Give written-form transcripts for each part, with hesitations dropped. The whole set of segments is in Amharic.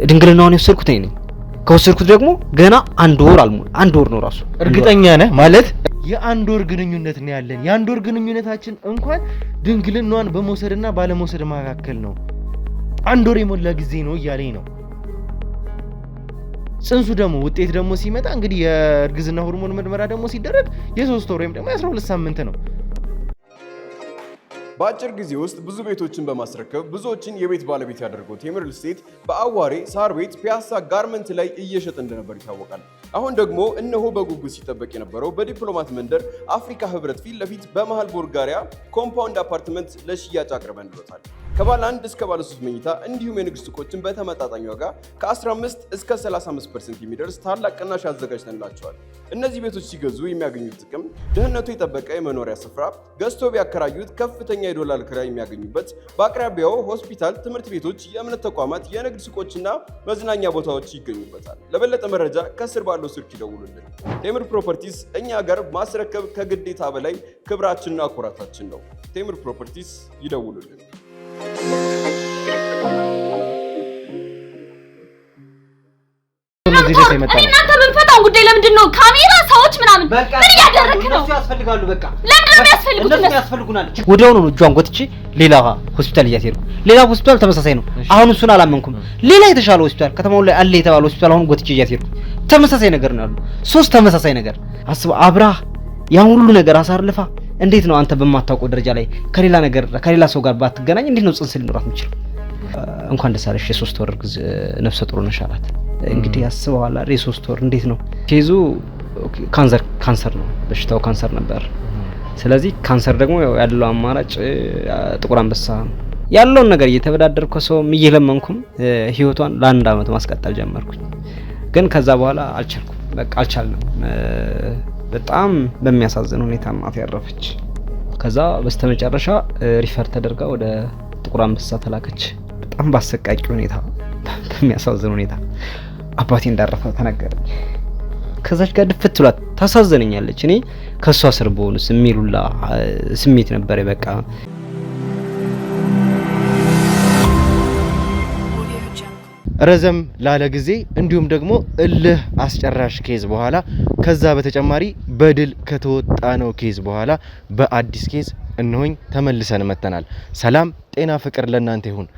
ድንግልናውን የወሰድኩት እኔ ነኝ። ከወሰድኩት ደግሞ ገና አንድ ወር ነው ራሱ። እርግጠኛ ነህ ማለት? የአንድ ወር ግንኙነት ነው ያለን። የአንድ ወር ግንኙነታችን እንኳን ድንግልናዋን በመውሰድና ባለመውሰድ መካከል ነው። አንድ ወር የሞላ ጊዜ ነው እያለኝ ነው። ጽንሱ ደግሞ ውጤት ደግሞ ሲመጣ እንግዲህ የእርግዝና ሆርሞን ምርመራ ደግሞ ሲደረግ የ3 ወር ወይም ደግሞ የ12 ሳምንት ነው። በአጭር ጊዜ ውስጥ ብዙ ቤቶችን በማስረከብ ብዙዎችን የቤት ባለቤት ያደርገው ቴምር ሪል ስቴት በአዋሬ ሳር ቤት ፒያሳ ጋርመንት ላይ እየሸጠ እንደነበር ይታወቃል። አሁን ደግሞ እነሆ በጉጉት ሲጠበቅ የነበረው በዲፕሎማት መንደር አፍሪካ ህብረት ፊት ለፊት በመሃል ቦልጋሪያ ኮምፓውንድ አፓርትመንት ለሽያጭ አቅርበንልዎታል። ከባለ 1 እስከ ባለ 3 መኝታ እንዲሁም የንግድ ሱቆችን በተመጣጣኝ ዋጋ ከ15 እስከ 35% የሚደርስ ታላቅ ቅናሽ አዘጋጅተንላቸዋል። እነዚህ ቤቶች ሲገዙ የሚያገኙት ጥቅም ደህንነቱ የጠበቀ የመኖሪያ ስፍራ፣ ገዝቶ ቢያከራዩት ከፍተኛ የዶላር ክራይ የሚያገኙበት፣ በአቅራቢያው ሆስፒታል፣ ትምህርት ቤቶች፣ የእምነት ተቋማት፣ የንግድ ሱቆችና መዝናኛ ቦታዎች ይገኙበታል። ለበለጠ መረጃ ከስር ባለው ስልክ ይደውሉልን። ቴምር ፕሮፐርቲስ እኛ ጋር ማስረከብ ከግዴታ በላይ ክብራችንና ኩራታችን ነው። ቴምር ፕሮፐርቲስ ይደውሉልን። እናንተ ብንፈታው ጉዳይ ለምንድን ነው ካሜራ ሰዎች ምናምን ምን ያደረክ ነው? ያስፈልጋሉ። በቃ ለምንድን ነው የሚያስፈልጉት? ያስፈልጉናል። ወዲያውኑ ነው እጇን ጎትቼ ሌላ ሆስፒታል እያስሄድኩ፣ ሌላ ሆስፒታል ተመሳሳይ ነው። አሁን እሱን አላመንኩም። ሌላ የተሻለ ሆስፒታል ከተማው ላይ አለ የተባለ ሆስፒታል አሁን ጎትቼ እያስሄድኩ ተመሳሳይ ነገር ነው ያለው። 3 ተመሳሳይ ነገር አስበው። አብራህ ያን ሁሉ ነገር አሳርልፋ እንዴት ነው አንተ በማታውቀው ደረጃ ላይ ከሌላ ሰው ጋር ባትገናኝ እንዴት ነው ጽንስ ሊኖራት የሚችለው? እንኳን ደስ አለሽ የ3 ወር ነፍሰ ጡር ነሽ አላት። እንግዲህ አስበዋል አይደል? የ3 ወር እንዴት ነው ኬዙ? ካንሰር ነው በሽታው፣ ካንሰር ነበር። ስለዚህ ካንሰር ደግሞ ያለው አማራጭ ጥቁር አንበሳ ያለውን ነገር እየተበዳደርኩ ሰውም እየለመንኩም ህይወቷን ለ1 አመት ማስቀጠል ጀመርኩኝ። ግን ከዛ በኋላ አልቻልኩም። በቃ አልቻልንም። በጣም በሚያሳዝን ሁኔታ እናት ያረፈች። ከዛ በስተመጨረሻ ሪፈር ተደርጋ ወደ ጥቁር አንበሳ ተላከች። በጣም ባሰቃቂ ሁኔታ፣ በሚያሳዝን ሁኔታ አባቴ እንዳረፈ ተነገረኝ። ከዛች ጋር ድፍት ብላት ታሳዝነኛለች። እኔ ከሷ ስር በሆንስ የሚሉላ ስሜት ነበር። በቃ ረዘም ላለ ጊዜ እንዲሁም ደግሞ እልህ አስጨራሽ ኬዝ በኋላ ከዛ በተጨማሪ በድል ከተወጣነው ኬዝ በኋላ በአዲስ ኬዝ እነሆኝ ተመልሰን መተናል። ሰላም ጤና ፍቅር ለእናንተ ይሁን።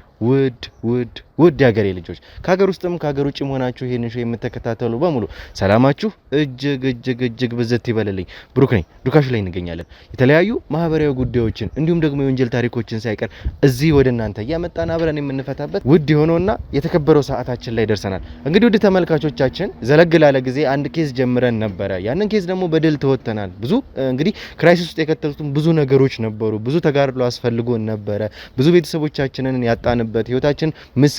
ውድ ያገሬ ልጆች ከሀገር ውስጥም ከሀገር ውጭም ሆናችሁ ይሄንን ሾው የምትከታተሉ በሙሉ ሰላማችሁ እጅግ ብዝት ይበልልኝ። ብሩክ ነኝ። ዱካሹ ላይ እንገኛለን። የተለያዩ ማህበራዊ ጉዳዮችን እንዲሁም ደግሞ የወንጀል ታሪኮችን ሳይቀር እዚህ ወደ እናንተ እያመጣን አብረን የምንፈታበት ውድ የሆነውና የተከበረው ሰዓታችን ላይ ደርሰናል። እንግዲህ ውድ ተመልካቾቻችን ዘለግ ላለ ጊዜ አንድ ኬዝ ጀምረን ነበረ። ያንን ኬዝ ደግሞ በድል ተወጥተናል። ብዙ እንግዲህ ክራይሲስ ውስጥ የከተቱን ብዙ ነገሮች ነበሩ። ብዙ ተጋድሎ አስፈልጎን ነበረ። ብዙ ቤተሰቦቻችንን ያጣንበት ህይወታችን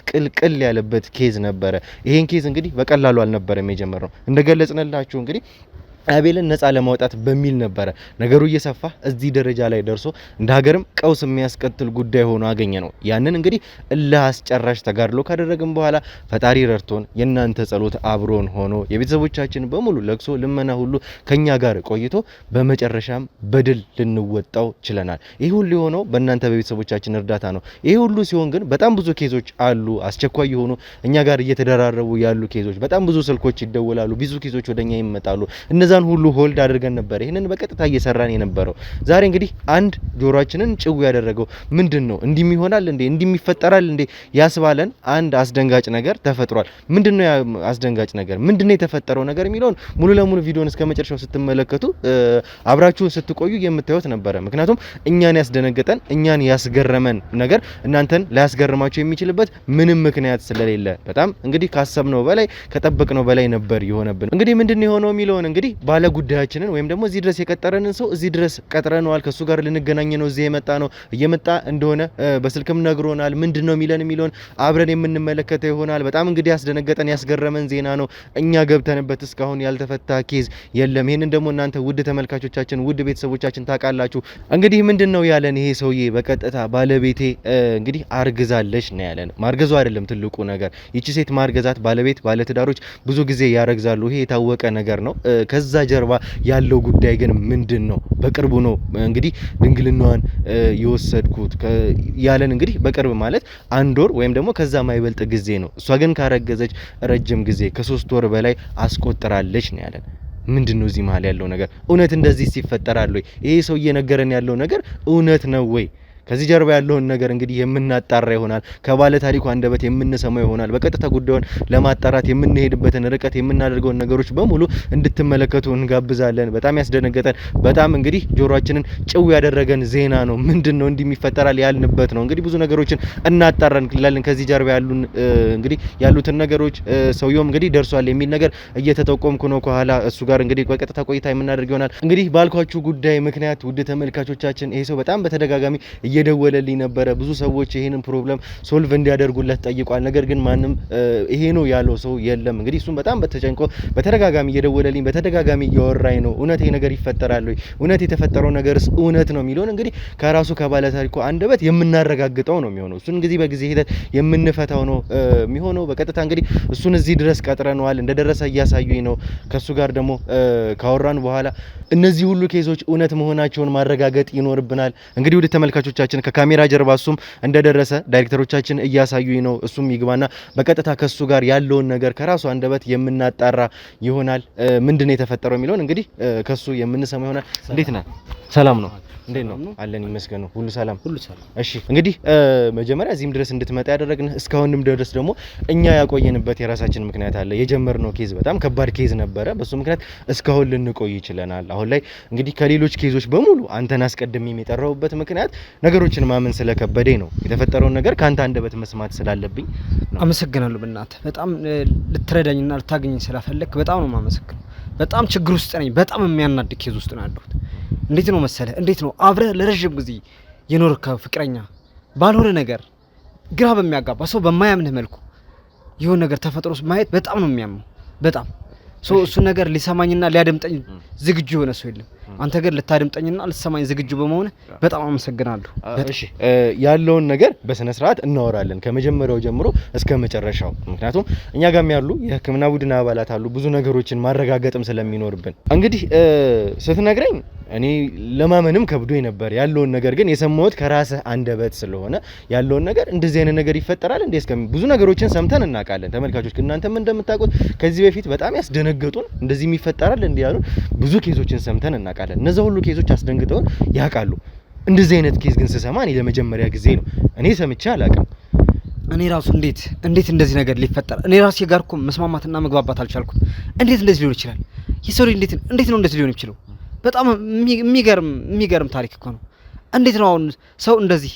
ቅልቅል ያለበት ኬዝ ነበረ። ይሄን ኬዝ እንግዲህ በቀላሉ አልነበረም የጀመረው። እንደገለጽንላችሁ እንግዲህ አቤልን ነፃ ለማውጣት በሚል ነበረ ነገሩ እየሰፋ እዚህ ደረጃ ላይ ደርሶ እንደ ሀገርም ቀውስ የሚያስከትል ጉዳይ ሆኖ አገኘ ነው። ያንን እንግዲህ እልህ አስጨራሽ ተጋድሎ ካደረግን በኋላ ፈጣሪ ረድቶን የእናንተ ጸሎት አብሮን ሆኖ የቤተሰቦቻችን በሙሉ ለቅሶ ልመና ሁሉ ከኛ ጋር ቆይቶ በመጨረሻም በድል ልንወጣው ችለናል። ይህ ሁሉ የሆነው በእናንተ በቤተሰቦቻችን እርዳታ ነው። ይህ ሁሉ ሲሆን ግን በጣም ብዙ ኬዞች አሉ፣ አስቸኳይ የሆኑ እኛ ጋር እየተደራረቡ ያሉ ኬዞች፣ በጣም ብዙ ስልኮች ይደወላሉ፣ ብዙ ኬዞች ወደኛ ይመጣሉ። እነዛን ሁሉ ሆልድ አድርገን ነበር ይሄንን በቀጥታ እየሰራን የነበረው። ዛሬ እንግዲህ አንድ ጆሮአችንን ጭው ያደረገው ምንድነው? እንዲም ይሆናል እንዴ እንዲም ይፈጠራል እንዴ ያስባለን አንድ አስደንጋጭ ነገር ተፈጥሯል። ምንድነው ያ አስደንጋጭ ነገር? ምንድነው የተፈጠረው ነገር የሚለውን ሙሉ ለሙሉ ቪዲዮን እስከመጨረሻው ስትመለከቱ አብራችሁን ስትቆዩ የምታዩት ነበረ። ምክንያቱም እኛን ያስደነገጠን እኛን ያስገረመን ነገር እናንተን ሊያስገርማችሁ የሚችልበት ምንም ምክንያት ስለሌለ በጣም እንግዲህ ካሰብነው በላይ ከጠበቅነው በላይ ነበር የሆነብን። እንግዲህ ምንድነው የሆነው የሚለውን እንግዲህ ባለ ጉዳያችንን ወይም ደግሞ እዚህ ድረስ የቀጠረንን ሰው እዚህ ድረስ ቀጥረነዋል። ከሱ ጋር ልንገናኝ ነው እዚህ የመጣ ነው። እየመጣ እንደሆነ በስልክም ነግሮናል። ምንድነው የሚለውን አብረን የምንመለከተው ይሆናል። በጣም እንግዲህ ያስደነገጠን ያስገረመን ዜና ነው። እኛ ገብተንበት እስካሁን ያልተፈታ ኬዝ የለም። ይሄንን ደግሞ እናንተ ውድ ተመልካቾቻችን ውድ ቤተሰቦቻችን ታውቃላችሁ። እንግዲህ ምንድነው ያለን ይሄ ሰውዬ በቀጥታ ባለቤቴ እንግዲህ አርግዛለች ነው ያለን። ማርገዙ አይደለም ትልቁ ነገር። ይቺ ሴት ማርገዛት ባለቤት ባለትዳሮች ብዙ ጊዜ ያረግዛሉ። ይሄ የታወቀ ነገር ነው። ከዛ ጀርባ ያለው ጉዳይ ግን ምንድነው? በቅርቡ ነው እንግዲህ ድንግልናዋን የወሰድኩት ያለን እንግዲህ በቅርብ ማለት 1 ወር ወይም ደግሞ ከዛ ማይበልጥ ጊዜ ነው። እሷ ግን ካረገዘች ረጅም ጊዜ ከ3 ወር በላይ አስቆጥራለች ነው ያለን። ምንድነው እዚህ መሀል ያለው ነገር? እውነት እንደዚህ ሲፈጠራል ወይ? ይሄ ሰው እየነገረን ያለው ነገር እውነት ነው ወይ? ከዚህ ጀርባ ያለውን ነገር እንግዲህ የምናጣራ ይሆናል። ከባለ ታሪኩ አንደበት የምንሰማው ይሆናል። በቀጥታ ጉዳዩን ለማጣራት የምንሄድበትን ርቀት የምናደርገውን ነገሮች በሙሉ እንድትመለከቱ እንጋብዛለን። በጣም ያስደነገጠን በጣም እንግዲህ ጆሮአችንን ጭው ያደረገን ዜና ነው። ምንድነው እንዲህ ይፈጠራል ያልንበት ነው። እንግዲህ ብዙ ነገሮችን እናጣራለን። ከዚህ ጀርባ ያሉን እንግዲህ ያሉትን ነገሮች ሰውየውም እንግዲህ ደርሷል የሚል ነገር እየተጠቆምኩ ነው ከኋላ እሱ ጋር እንግዲህ በቀጥታ ቆይታ የምናደርግ ይሆናል። እንግዲህ ባልኳችሁ ጉዳይ ምክንያት ውድ ተመልካቾቻችን ይሄ ሰው በጣም በተደጋጋሚ እየደወለልኝ ነበረ። ብዙ ሰዎች ይሄንን ፕሮብለም ሶልቭ እንዲያደርጉለት ጠይቋል። ነገር ግን ማንም ይሄ ነው ያለው ሰው የለም። እንግዲህ እሱም በጣም በተጨንቆ በተደጋጋሚ እየደወለልኝ በተደጋጋሚ እያወራኝ ነው። እውነት ይሄ ነገር ይፈጠራል ወይ? እውነት የተፈጠረው ነገርስ እውነት ነው የሚለውን እንግዲህ ከራሱ ከባለ ታሪኩ አንደበት የምናረጋግጠው ነው የሚሆነው። እሱን እንግዲህ በጊዜ ሂደት የምንፈታው ነው የሚሆነው። በቀጥታ እንግዲህ እሱን እዚህ ድረስ ቀጥረነዋል። እንደደረሰ እያሳዩኝ ነው። ከሱ ጋር ደግሞ ካወራን በኋላ እነዚህ ሁሉ ኬዞች እውነት መሆናቸውን ማረጋገጥ ይኖርብናል። እንግዲህ ወደ ተመልካቾቻችን ከካሜራ ጀርባ እሱም እንደደረሰ ዳይሬክተሮቻችን እያሳዩኝ ነው። እሱም ይግባና በቀጥታ ከሱ ጋር ያለውን ነገር ከራሱ አንደበት የምናጣራ ይሆናል። ምንድነው የተፈጠረው የሚለውን እንግዲህ ከሱ የምንሰማ ይሆናል። እንዴት ነህ? ሰላም ነው? እንዴት ነው? አለን ይመስገን ነው። ሁሉ ሰላም? ሁሉ ሰላም። እሺ እንግዲህ መጀመሪያ እዚህም ድረስ እንድትመጣ ያደረግን እስካሁንም ድረስ ደግሞ እኛ ያቆየንበት የራሳችን ምክንያት አለ። የጀመርነው ኬዝ በጣም ከባድ ኬዝ ነበረ። በሱ ምክንያት እስካሁን ልንቆይ ይችላል። አሁን ላይ እንግዲህ ከሌሎች ኬዞች በሙሉ አንተን አስቀድሜ የጠራሁበት ምክንያት ነገሮችን ማመን ስለከበደኝ ነው። የተፈጠረውን ነገር ካንተ አንደበት መስማት ስላለብኝ። አመሰግናለሁ። በእናትህ በጣም ልትረዳኝና ልታገኘኝ ስለፈለክ በጣም ነው የማመሰግነው። በጣም ችግር ውስጥ ነኝ። በጣም የሚያናድ ኬዝ ውስጥ ነው ያለሁት። እንዴት ነው መሰለህ? እንዴት ነው አብረህ ለረጅም ጊዜ የኖርከው ፍቅረኛ ባልሆነ ነገር ግራ በሚያጋባ ሰው በማያምንህ መልኩ የሆነ ነገር ተፈጥሮ ማየት በጣም ነው የሚያመው። በጣም እሱ ነገር ሊሰማኝና ሊያደምጠኝ ዝግጁ የሆነ ሰው የለም። አንተ ግን ልታደምጠኝና ልትሰማኝ ዝግጁ በመሆነ በጣም አመሰግናለሁ። እሺ ያለውን ነገር በስነ ስርዓት እናወራለን ከመጀመሪያው ጀምሮ እስከ መጨረሻው። ምክንያቱም እኛ ጋርም ያሉ የሕክምና ቡድን አባላት አሉ። ብዙ ነገሮችን ማረጋገጥም ስለሚኖርብን እንግዲህ ስትነግረኝ እኔ ለማመንም ከብዶኝ ነበር። ያለውን ነገር ግን የሰማሁት ከራስህ አንደበት ስለሆነ ያለውን ነገር እንደዚህ አይነት ነገር ይፈጠራል እንዴ እስከ ብዙ ነገሮችን ሰምተን እናውቃለን። ተመልካቾች እናንተም እንደምታውቁት ከዚህ በፊት በጣም ያስደነገጡን እንደዚህ ይፈጠራል እንዴ ያሉን ብዙ ኬዞችን ሰምተን እናውቃለን። እነዛ ሁሉ ኬዞች አስደንግጠውን ያውቃሉ። እንደዚህ አይነት ኬዝ ግን ስሰማ እኔ ለመጀመሪያ ጊዜ ነው። እኔ ሰምቼ አላውቅም። እኔ ራሱ እንዴት እንደዚህ ነገር ሊፈጠር እኔ ራሴ ጋር እኮ መስማማትና መግባባት አልቻልኩም። እንዴት እንደዚህ ሊሆን ይችላል? የሰው ልጅ እንዴት ነው እንደዚህ ሊሆን ይችላል? በጣም የሚገርም ታሪክ እኮ ነው። እንዴት ነው አሁን ሰው እንደዚህ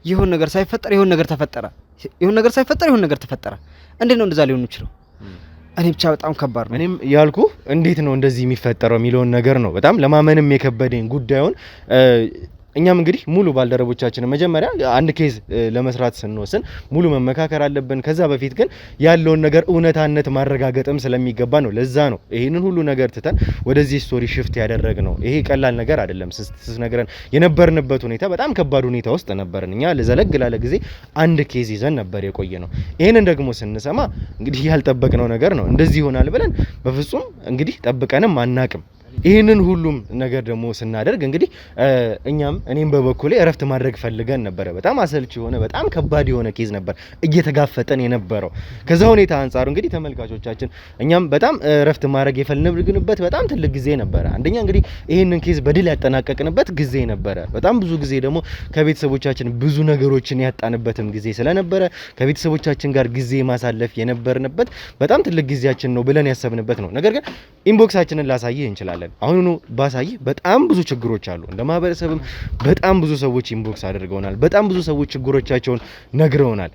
የሆነ ነገር ሳይፈጠር የሆነ ነገር ተፈጠረ፣ የሆነ ነገር ሳይፈጠር የሆነ ነገር ተፈጠረ? እንዴት ነው እንደዛ ሊሆን ይችላል? እኔ ብቻ በጣም ከባድ ነው። እኔም ያልኩ እንዴት ነው እንደዚህ የሚፈጠረው የሚለውን ነገር ነው በጣም ለማመንም የከበደኝ ጉዳዩን። እኛም እንግዲህ ሙሉ ባልደረቦቻችን መጀመሪያ አንድ ኬዝ ለመስራት ስንወስን ሙሉ መመካከር አለብን። ከዛ በፊት ግን ያለውን ነገር እውነታነት ማረጋገጥም ስለሚገባ ነው። ለዛ ነው ይሄንን ሁሉ ነገር ትተን ወደዚህ ስቶሪ ሽፍት ያደረግነው። ይሄ ቀላል ነገር አይደለም። ስትነግረን የነበርንበት ሁኔታ በጣም ከባድ ሁኔታ ውስጥ ነበርን። እኛ ለዘለግ ላለ ጊዜ አንድ ኬዝ ይዘን ነበር የቆየ ነው። ይሄንን ደግሞ ስንሰማ እንግዲህ ያልጠበቅነው ነገር ነው። እንደዚህ ይሆናል ብለን በፍጹም እንግዲህ ጠብቀንም አናቅም። ይሄንን ሁሉም ነገር ደግሞ ስናደርግ እንግዲህ እኔም በበኩሌ እረፍት ማድረግ ፈልገን ነበር። በጣም አሰልቺ የሆነ በጣም ከባድ የሆነ ኬዝ ነበር እየተጋፈጠን የነበረው። ከዛ ሁኔታ አንፃር እንግዲህ ተመልካቾቻችን እኛም በጣም እረፍት ማድረግ የፈለግንበት በጣም ትልቅ ጊዜ ነበር። አንደኛ እንግዲህ ይሄንን ኬዝ በድል ያጠናቀቅንበት ጊዜ ነበር። በጣም ብዙ ጊዜ ደግሞ ከቤተሰቦቻችን ብዙ ነገሮችን ያጣንበትም ጊዜ ስለነበረ ከቤተሰቦቻችን ጋር ጊዜ ማሳለፍ የነበርንበት በጣም ትልቅ ጊዜያችን ነው ብለን ያሰብንበት ነው። ነገር ግን ኢንቦክሳችንን ላሳይህ እንችላለን። አሁን ባሳይ በጣም ብዙ ችግሮች አሉ። እንደ ማህበረሰብም በጣም ብዙ ሰዎች ኢንቦክስ አድርገውናል። በጣም ብዙ ሰዎች ችግሮቻቸውን ነግረውናል።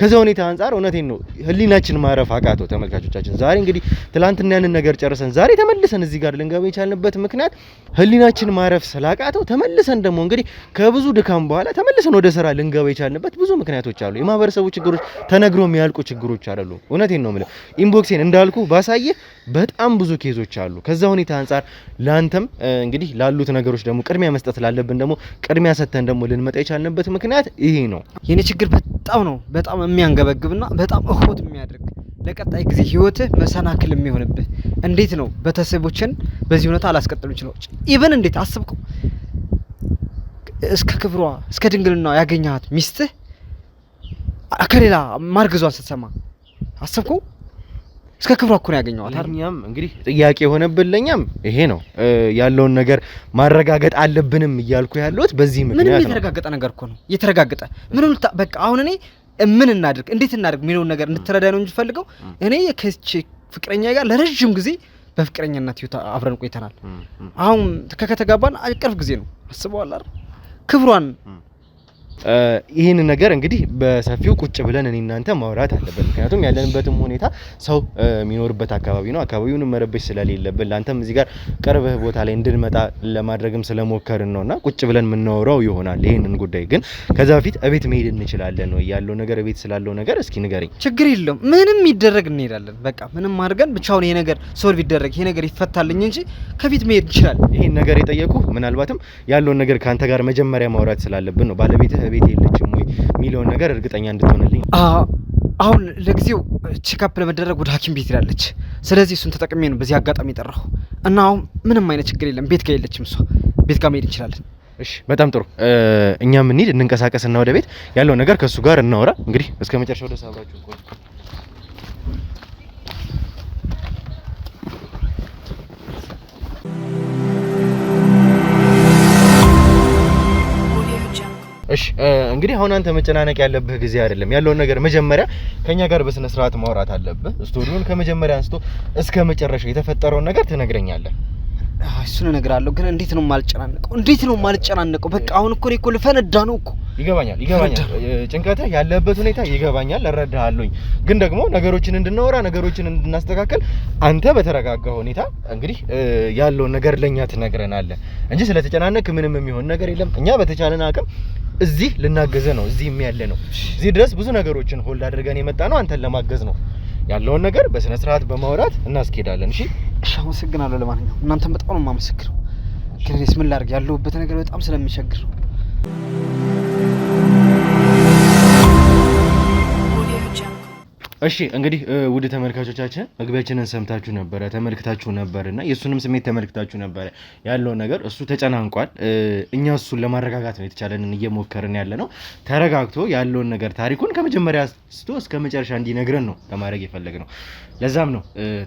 ከዛ ሁኔታ አንፃር እውነቴን ነው ህሊናችን ማረፍ አቃተው። ተመልካቾቻችን ዛሬ እንግዲህ ትላንትና ያንን ነገር ጨርሰን ዛሬ ተመልሰን እዚህ ጋር ልንገባ የቻልንበት ምክንያት ህሊናችን ማረፍ ስላቃተው ተመልሰን ደግሞ እንግዲህ ከብዙ ድካም በኋላ ተመልሰን ወደ ስራ ልንገባ የቻልንበት ብዙ ምክንያቶች አሉ። የማህበረሰቡ ችግሮች ተነግሮ የሚያልቁ ችግሮች አይደሉም። እውነቴን ነው የምልህ። ኢንቦክሴን እንዳልኩ ባሳይ በጣም ብዙ ኬዞች አሉ። ከዛ ሁኔታ አንፃር ላንተም እንግዲህ ላሉት ነገሮች ደግሞ ቅድሚያ መስጠት ስላለብን ደግሞ ቅድሚያ ሰጥተን ደግሞ ልንመጣ የቻልንበት ምክንያት ይሄ ነው። የኔ ችግር በጣም የሚያንገበግብና በጣም እሆት የሚያደርግ ለቀጣይ ጊዜ ህይወትህ መሰናክል የሚሆንብህ እንዴት ነው ቤተሰቦችን በዚህ ሁኔታ አላስቀጥሉ ይችላል ኢቭን እንዴት አስብከው እስከ ክብሯ እስከ ድንግልናዋ ያገኛት ሚስትህ አከሌላ ማርገዟን ስትሰማ አስብከው እስከ ክብሯ እኮ ነው ያገኘዋት አይደል እኛም እንግዲህ ጥያቄ ሆነብልኛም ይሄ ነው ያለውን ነገር ማረጋገጥ አለብንም እያልኩ ያለሁት በዚህ ምክንያት ነው ምንም የተረጋገጠ ነገር እኮ ነው የተረጋገጠ ምንም በቃ አሁን እኔ ምን እናድርግ እንዴት እናድርግ የሚለው ነገር እንድትረዳ ነው እንጂ ፈልገው እኔ ከቺ ፍቅረኛ ጋር ለረጅም ጊዜ በፍቅረኛነት ህይወት አብረን ቆይተናል አሁን ከተጋባን ቅርብ ጊዜ ነው አስበዋል አይደል ክብሯን ይሄን ነገር እንግዲህ በሰፊው ቁጭ ብለን እኔ እናንተ ማውራት አለብን ምክንያቱም ያለንበትም ሁኔታ ሰው የሚኖርበት አካባቢ ነው አካባቢውን መረበሽ ስለሌለብን ላንተም እዚህ ጋር ቀርበህ ቦታ ላይ እንድንመጣ ለማድረግም ስለሞከርን ነውና ቁጭ ብለን ምናወራው ይሆናል ይሄንን ጉዳይ ግን ከዛ በፊት እቤት መሄድ እንችላለን ነው ያለው ነገር እቤት ስላለው ነገር እስኪ ንገረኝ ችግር የለውም ምንም ይደረግ እንሄዳለን በቃ ምንም አድርገን ብቻውን ይሄ ነገር ሶልቭ ይደረግ ይሄ ነገር ይፈታልኝ እንጂ ከፊት መሄድ ይችላል ይሄን ነገር የጠየቁ ምናልባትም ያለው ነገር ካንተ ጋር መጀመሪያ ማውራት ስላለብን ነው ባለቤትህ ቤት የለችም ወይ ሚሊዮን ነገር እርግጠኛ እንድትሆንልኝ አሁን ለጊዜው ቼክአፕ ለመደረግ ወደ ሐኪም ቤት ይላለች ስለዚህ እሱን ተጠቅሜ ነው በዚህ አጋጣሚ ጠራሁ እና አሁን ምንም አይነት ችግር የለም ቤት ጋር የለችም እሷ ቤት ጋር መሄድ እንችላለን እሺ በጣም ጥሩ እኛም እንሂድ እንንቀሳቀስና ወደ ቤት ያለው ነገር ከሱ ጋር እናወራ እንግዲህ እስከመጨረሻው ድረስ አብራችሁ ቆዩ እሺ እንግዲህ አሁን አንተ መጨናነቅ ያለብህ ጊዜ አይደለም ያለው ነገር መጀመሪያ ከኛ ጋር በስነ ስርዓት ማውራት አለብህ ስቶሪውን ከመጀመሪያ አንስቶ እስከ መጨረሻው የተፈጠረው ነገር ትነግረኛለህ እሱን እነግራለሁ ግን እንዴት ነው ማልጨናነቀው በቃ አሁን እኮ ልፈነዳ ነው እኮ ይገባኛል ጭንቀትህ ያለበት ሁኔታ ይገባኛል እረዳሃለሁኝ ግን ደግሞ ነገሮችን እንድናወራ ነገሮችን እንድናስተካክል አንተ በተረጋጋ ሁኔታ እንግዲህ ያለው ነገር ለኛ ትነግረናለህ እንጂ ስለተጨናነቅ ምንም የሚሆን ነገር የለም እኛ በተቻለን አቅም እዚህ ልናገዘ ነው እዚህም ያለ ነው እዚህ ድረስ ብዙ ነገሮችን ሆልድ አድርገን የመጣ ነው አንተን ለማገዝ ነው ያለውን ነገር በስነ ስርዓት በማውራት እናስኬዳለን እሺ አመሰግናለሁ ለማንኛውም እናንተም በጣም ነው የማመሰግነው ግን እኔስ ምን ላድርግ ያለሁበት ነገር በጣም ስለሚቸግር እሺ እንግዲህ ውድ ተመልካቾቻችን መግቢያችንን ሰምታችሁ ነበር ተመልክታችሁ ነበርና የሱንም ስሜት ተመልክታችሁ ነበር ያለው ነገር እሱ ተጨናንቋል እኛ እሱን ለማረጋጋት ነው የተቻለንን እየሞከርን ያለ ነው ተረጋግቶ ያለው ነገር ታሪኩን ከመጀመሪያ ስቶ እስከ መጨረሻ እንዲነግረን ነው ለማድረግ የፈለግነው ለዛም ነው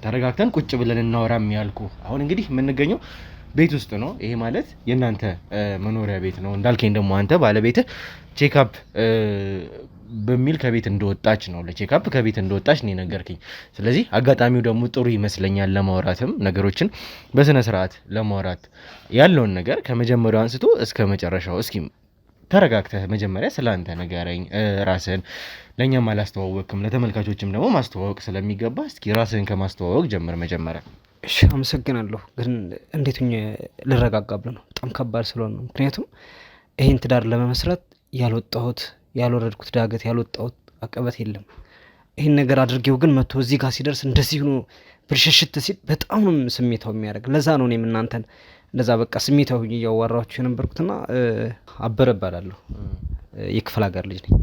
ተረጋግተን ቁጭ ብለን እናወራም ያልኩ አሁን እንግዲህ የምንገኘው ቤት ውስጥ ነው ይሄ ማለት የናንተ መኖሪያ ቤት ነው እንዳልከኝ ደግሞ አንተ ባለቤትህ ቼክአፕ በሚል ከቤት እንደወጣች ነው ለቼክአፕ ከቤት እንደወጣች ነው ነገርኩኝ ስለዚህ አጋጣሚው ደግሞ ጥሩ ይመስለኛል ለማውራትም ነገሮችን በስነ ስርዓት ለማውራት ያለውን ነገር ከመጀመሪያው አንስቶ እስከ መጨረሻው እስኪ ተረጋግተህ መጀመሪያ ስላንተ ንገረኝ ራስህን ለኛም አላስተዋወቅም ለተመልካቾችም ደግሞ ማስተዋወቅ ስለሚገባ እስኪ ራስህን ከማስተዋወቅ ጀምር መጀመሪያ እሺ አመሰግናለሁ ግን እንዴት ልረጋጋብ ነው በጣም ከባድ ስለሆነ ምክንያቱም ይሄን ትዳር ለመመስረት ያልወረድኩት ዳገት ያልወጣሁት አቀበት የለም ይሄን ነገር አድርጌው ግን መጥቶ እዚህ ጋር ሲደርስ እንደዚህ ሆኖ ብርሽሽት ሲል በጣም ነው ስሜታው የሚያደርግ ለዛ ነው እኔም እናንተን እንደዛ በቃ ስሜታው እያወራችሁ የነበርኩትና አበረ እባላለሁ የክፍለ ሀገር ልጅ ነኝ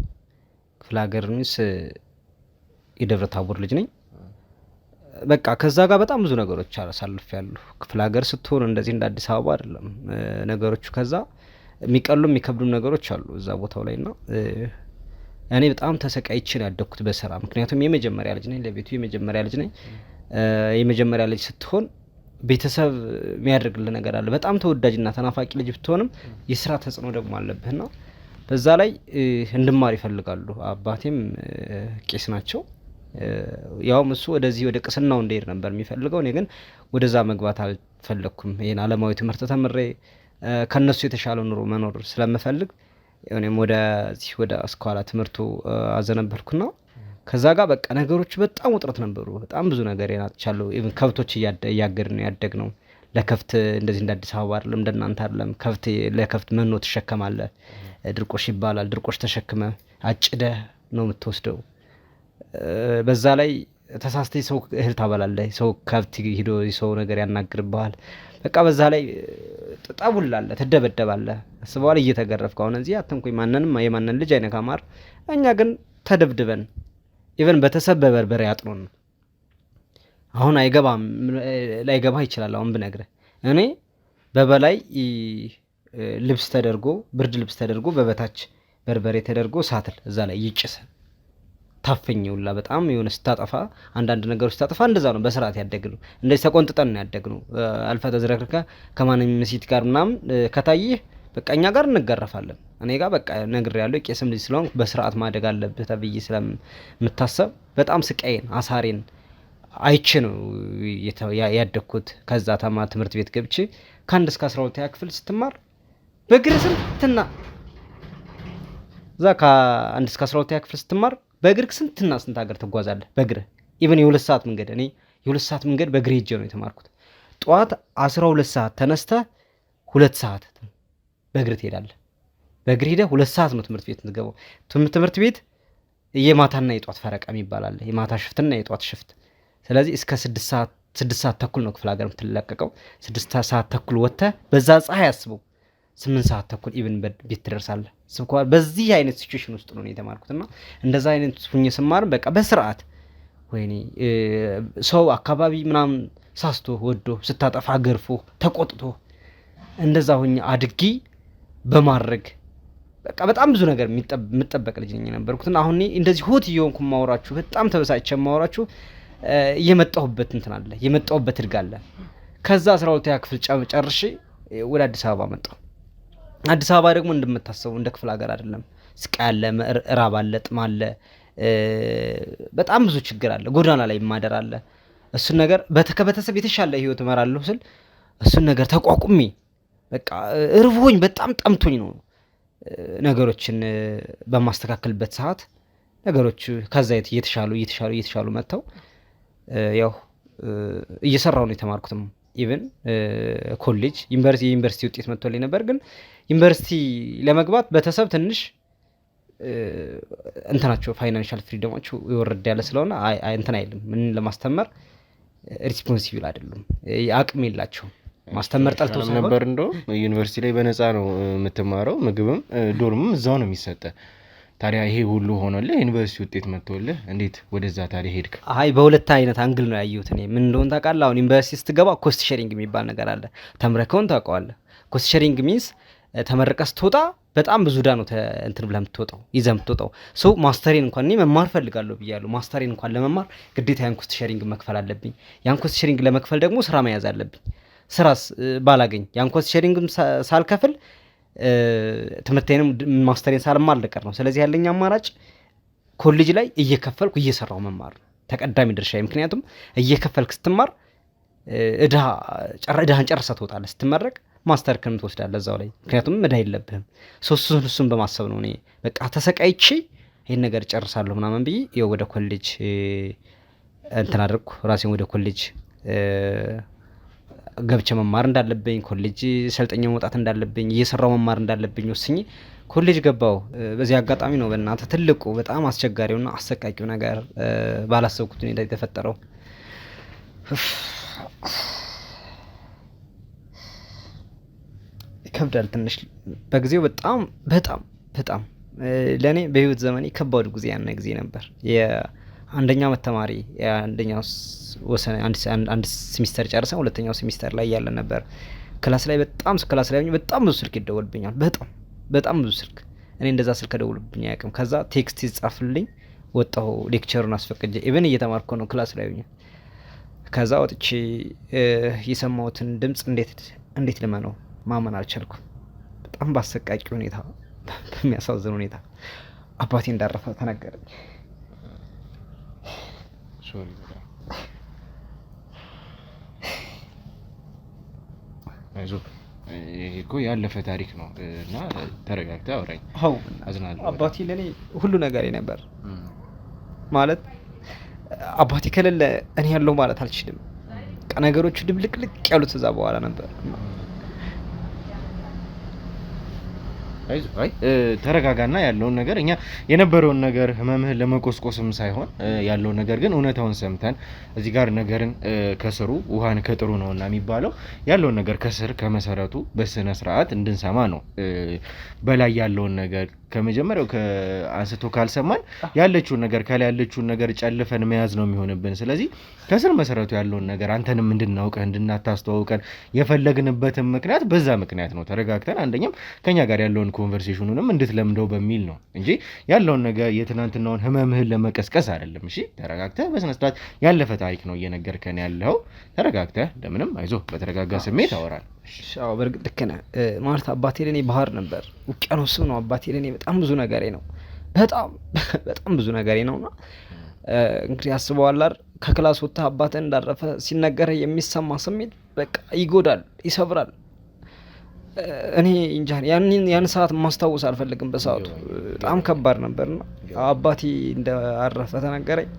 ክፍለ ሀገር ነኝ የደብረ ታቦር ልጅ ነኝ በቃ ከዛ ጋር በጣም ብዙ ነገሮች አሳልፌያለሁ ክፍለ ሀገር ስትሆን እንደዚህ እንደ አዲስ አበባ አይደለም ነገሮቹ ከዛ የሚቀሉም የሚከብዱም ነገሮች አሉ እዛ ቦታው ላይና እኔ በጣም ተሰቃይቼ ነው ያደኩት በስራ ምክንያቱም የመጀመሪያ ልጅ ነኝ ለቤቱ የመጀመሪያ ልጅ ነኝ የመጀመሪያ ልጅ ስትሆን ቤተሰብ የሚያደርግልህ ነገር አለ በጣም ተወዳጅና ተናፋቂ ልጅ ብትሆንም የስራ ተጽዕኖ ደግሞ አለብህና በዛ ላይ እንድማር ይፈልጋሉ አባቴም ቄስ ናቸው ያው እሱ ወደዚህ ወደ ቅስናው እንደሄድ ነበር የሚፈልገው እኔ ግን ወደዛ መግባት አልፈለኩም ይሄን ዓለማዊ ትምህርት ተምሬ ከነሱ የተሻለ ኑሮ መኖር ስለምፈልግ እኔም ወደ አስኳላ ትምህርቱ አዘነበልኩና ከዛ ጋር በቃ ነገሮች በጣም ውጥረት ነበሩ በጣም ብዙ ነገር ያናቻለው ኢቭን ከብቶች ያያገድን ያደግነው ለከፍት እንደዚህ እንደ አዲስ አበባ አይደለም እንደናንተ አይደለም ከፍት ለከፍት መኖ ተሸከማለህ ድርቆሽ ይባላል ድርቆሽ ተሸክመ አጭደ ነው የምትወስደው በዛ ላይ ተሳስተይ ሰው እህል ታበላለህ ሰው ከብት ሄዶ ሰው ነገር ያናግርብሃል በቃ በዛ ላይ ተጣቡላለ ተደበደባለ አስበዋል እየተገረፍከው አሁን እዚህ አትንኩኝ ማንንም የማንን ልጅ አይነካማር እኛ ግን ተደብድበን ኢቭን በተሰበበ በርበሬ ያጥኑን አሁን አይገባም ላይገባ ይችላል አሁን ብነግርህ እኔ በበላይ ልብስ ተደርጎ ብርድ ልብስ ተደርጎ በበታች በርበሬ ተደርጎ ሳትል እዛ ላይ ይጭስ ታፈኝውላ በጣም የሆነ ስታጠፋ አንዳንድ ነገሮች ስታጠፋ እንደዛ ነው በስርዓት ያደግነው እንደዚህ ተቆንጥጠን ነው ያደግነው አልፋ ተዝረክርከ ከማንንም ሲት ጋር ምናምን ከታየህ በቃ እኛ ጋር እንገረፋለን እኔ ጋር በቃ ነግሬያለሁ ቄስም ልጅ ስለሆንኩ በስርዓት ማደግ አለብህ ተብዬ ስለምታሰብ በጣም ስቃይን አሳሬን አይቼ ነው ያደግኩት ከዛ ትምህርት ቤት ገብቼ ከ1 እስከ 12 ክፍል ስትማር በእግር ስንትና እዛ ከ1 እስከ 12 ክፍል ስትማር በእግር ስንትና ስንት ሀገር ትጓዛለህ በእግር ኢቭን የ2 ሰዓት መንገድ እኔ የ2 ሰዓት መንገድ በእግር ሄጄ ነው የተማርኩት ጧት 12 ሰዓት ተነስተህ 2 ሰዓት በእግር ትሄዳለህ በእግር ሄደህ 2 ሰዓት ነው ትምህርት ቤት የምትገባው ትምህርት ቤት የማታና የጧት ፈረቃ ይባላል የማታ ሽፍትና የጧት ሽፍት ስለዚህ እስከ 6 ሰዓት ተኩል ነው ክፍለ ሀገር የምትለቀቀው 6 ሰዓት ተኩል ወጥተህ በዛ ፀሐይ አስበው 8 ሰዓት ተኩል ኢቭን ቤት ትደርሳለህ ስብኳር በዚህ አይነት ሲቹዌሽን ውስጥ ነው የተማርኩትና እንደዛ አይነት ሁኜ ስማር በቃ በስርዓት ወይኔ ሰው አካባቢ ምናምን ሳስቶ ወዶ ስታጠፋ ገርፎ ተቆጥቶ እንደዛ ሁኜ አድጊ በማድረግ በቃ በጣም ብዙ ነገር የምጠበቅ ልጅ ነኝ ነበርኩትና አሁን እንደዚህ ሆት እየሆንኩ ማወራችሁ በጣም ተበሳጭቼ ማወራችሁ የመጣሁበት እንትን አለ የመጣሁበት እድጋለ ከዛ 12ኛ ክፍል ጨርሼ ወደ አዲስ አበባ መጣሁ አዲስ አበባ ደግሞ እንደምታስበው እንደ ክፍለ ሀገር አይደለም ስቃይ አለ ራብ አለ ጥም አለ በጣም ብዙ ችግር አለ ጎዳና ላይ ማደር አለ እሱን ነገር በተከበተሰብ የተሻለ ህይወት እመራለሁ ስል እሱን ነገር ተቋቁሜ በቃ እርቦኝ በጣም ጠምቶኝ ነው ነገሮችን በማስተካከልበት ሰዓት ነገሮች ከዛ እየተሻሉ መጥተው ያው እየሰራው ነው የተማርኩትም ኢቭን ኮሌጅ ዩኒቨርሲቲ ውጤት መጥቶልኝ ነበር ግን ዩኒቨርሲቲ ለመግባት በተሰብ ትንሽ እንትናቸው ፋይናንሻል ፍሪደማቸው ይወርድ ያለ ስለሆነ እንትን አይልም ምን ለማስተማር ሪስፖንሲብል አይደሉም አቅም የላቸውም ማስተማር ጠልተው ነበር እንደው ዩኒቨርሲቲ ላይ በነፃ ነው የምትማረው ምግብም ዶርምም እዛው ነው የሚሰጠው ታዲያ ይሄ ሁሉ ሆኖልህ ዩኒቨርሲቲ ውጤት መጥቶልህ እንዴት ወደዛ ታዲያ ሄድክ በሁለት አይነት አንግል ነው ያየሁት እኔ ምን እንደሆነ ታውቃለህ አሁን ዩኒቨርሲቲ ስትገባ ኮስት ሼሪንግ የሚባል ነገር አለ ተምረከውን ታውቀዋለህ ኮስት ሼሪንግ ሚንስ ተመረቀህ ስትወጣ በጣም ብዙ ዳ ነው እንትን ብለህ የምትወጣው ይዘህ የምትወጣው ሰው ማስተሬን እንኳን እኔ መማር ፈልጋለሁ ብያለሁ ማስተሬን እንኳን ለመማር ግዴታ ያን ኮስት ሼሪንግ መክፈል አለብኝ ያን ኮስት ሼሪንግ ለመክፈል ደግሞ ስራ መያዝ አለብኝ ስራስ ባላገኝ ያን ኮስት ሼሪንግም ሳልከፍል ትምህርቴንም ማስተሬን ሳልማር ልቀር ነው ስለዚህ ያለኝ አማራጭ ኮሌጅ ላይ እየከፈልኩ እየሰራው መማር ተቀዳሚ ድርሻዬ ምክንያቱም እየከፈልክ ስትማር እዳህን ጨርሰህ ትወጣለህ ስትመረቅ ማስተር ክን ትወስዳለህ እዛው ላይ ምክንያቱም እዳ የለብህም እሱን በማሰብ ነው እኔ በቃ ተሰቃይቼ ይሄን ነገር ጨርሳለሁ ምናምን ብዬ ወደ ኮሌጅ እንትን አደረኩ ራሴን ወደ ኮሌጅ ገብቼ መማር እንዳለብኝ ኮሌጅ ሰልጠኛ መውጣት እንዳለብኝ እየሰራው መማር እንዳለብኝ ወስኜ ኮሌጅ ገባው በዚህ አጋጣሚ ነው በእናንተ ትልቁ በጣም አስቸጋሪውና አሰቃቂው ነገር ባላሰብኩት ሁኔታ የተፈጠረው ይከብዳል ትንሽ በጊዜው በጣም ለኔ በህይወት ዘመኔ ከባድ ጊዜ ያነ ጊዜ ነበር የአንደኛ ዓመት ተማሪ የአንደኛው ወሰነ አንድ ሴሚስተር ጨርሰን ሁለተኛው ሴሚስተር ላይ ያለ ነበር ክላስ ላይ በጣም ብዙ ስልክ ይደወልብኛል በጣም ብዙ ስልክ እኔ እንደዛ ስልክ ደውልብኝ ያቀም ከዛ ቴክስት ይጻፍልኝ ወጣው ሌክቸሩን አስፈቅጄ ኢቭን እየተማርኩ ነው ክላስ ላይ ሆኜ ከዛ ወጥቼ የሰማሁትን ድምጽ እንዴት ልመነው ማመን አልቻልኩም በጣም ባሰቃቂ ሁኔታ በሚያሳዝን ሁኔታ አባቴ እንዳረፈ ተነገረኝ ሶሪ አይዞህ እኮ ያለፈ ታሪክ ነው እና ተረጋግተህ አውራኝ አዝናለሁ አባቴ ለኔ ሁሉ ነገር ነበር ማለት አባቴ ከሌለ እኔ ያለው ማለት አልችልም ነገሮቹ ድብልቅልቅ ያሉት እዛ በኋላ ነበር አይ ተረጋጋና ያለውን ነገር እኛ የነበረውን ነገር ህመምህን ለመቆስቆስም ሳይሆን ያለውን ነገር ግን እውነታውን ሰምተን እዚህ ጋር ነገርን ከስሩ ውሃን ከጥሩ ነውና የሚባለው ያለውን ነገር ከስር ከመሰረቱ በስነ ስርዓት እንድንሰማ ነው በላይ ያለውን ነገር ከመጀመሪያው ከአንስቶ ካልሰማን ያለችውን ነገር ጨልፈን መያዝ ነው የሚሆንብን ስለዚህ ከስር መሰረቱ ያለውን ነገር አንተንም እንድናውቀህ እንድናታስተዋውቀን የፈለግንበትም ምክንያት በዛ ምክንያት ነው ተረጋግተን አንደኛም ከኛ ጋር ያለውን ኮንቨርሴሽኑንም እንድትለምደው በሚል ነው እንጂ ያለውን ነገር የትናንትናውን ህመምህን ለመቀስቀስ አይደለም እሺ ተረጋግተህ በስነ ስርዓት ያለፈ ታሪክ ነው እየነገርከን ያለው ተረጋግተህ ለምንም አይዞህ በተረጋጋ ስሜት አወራል አዎ በርግጥ ልክ ነህ ማለት አባቴ ለኔ ባህር ነበር ውቅያኖስም ነው አባቴ ለኔ በጣም ብዙ ነገሬ ነው በጣም ብዙ ነገሬ ነውና እንግዲህ አስበዋል አይደል ከክላስ ወጣ አባቴ እንዳረፈ ሲነገር የሚሰማ ስሜት በቃ ይጎዳል ይሰብራል እኔ እንጃ ያን ሰዓት ማስታወስ አልፈልግም በሰዓቱ በጣም ከባድ ነበርና አባቴ እንዳረፈ ተነገረኝ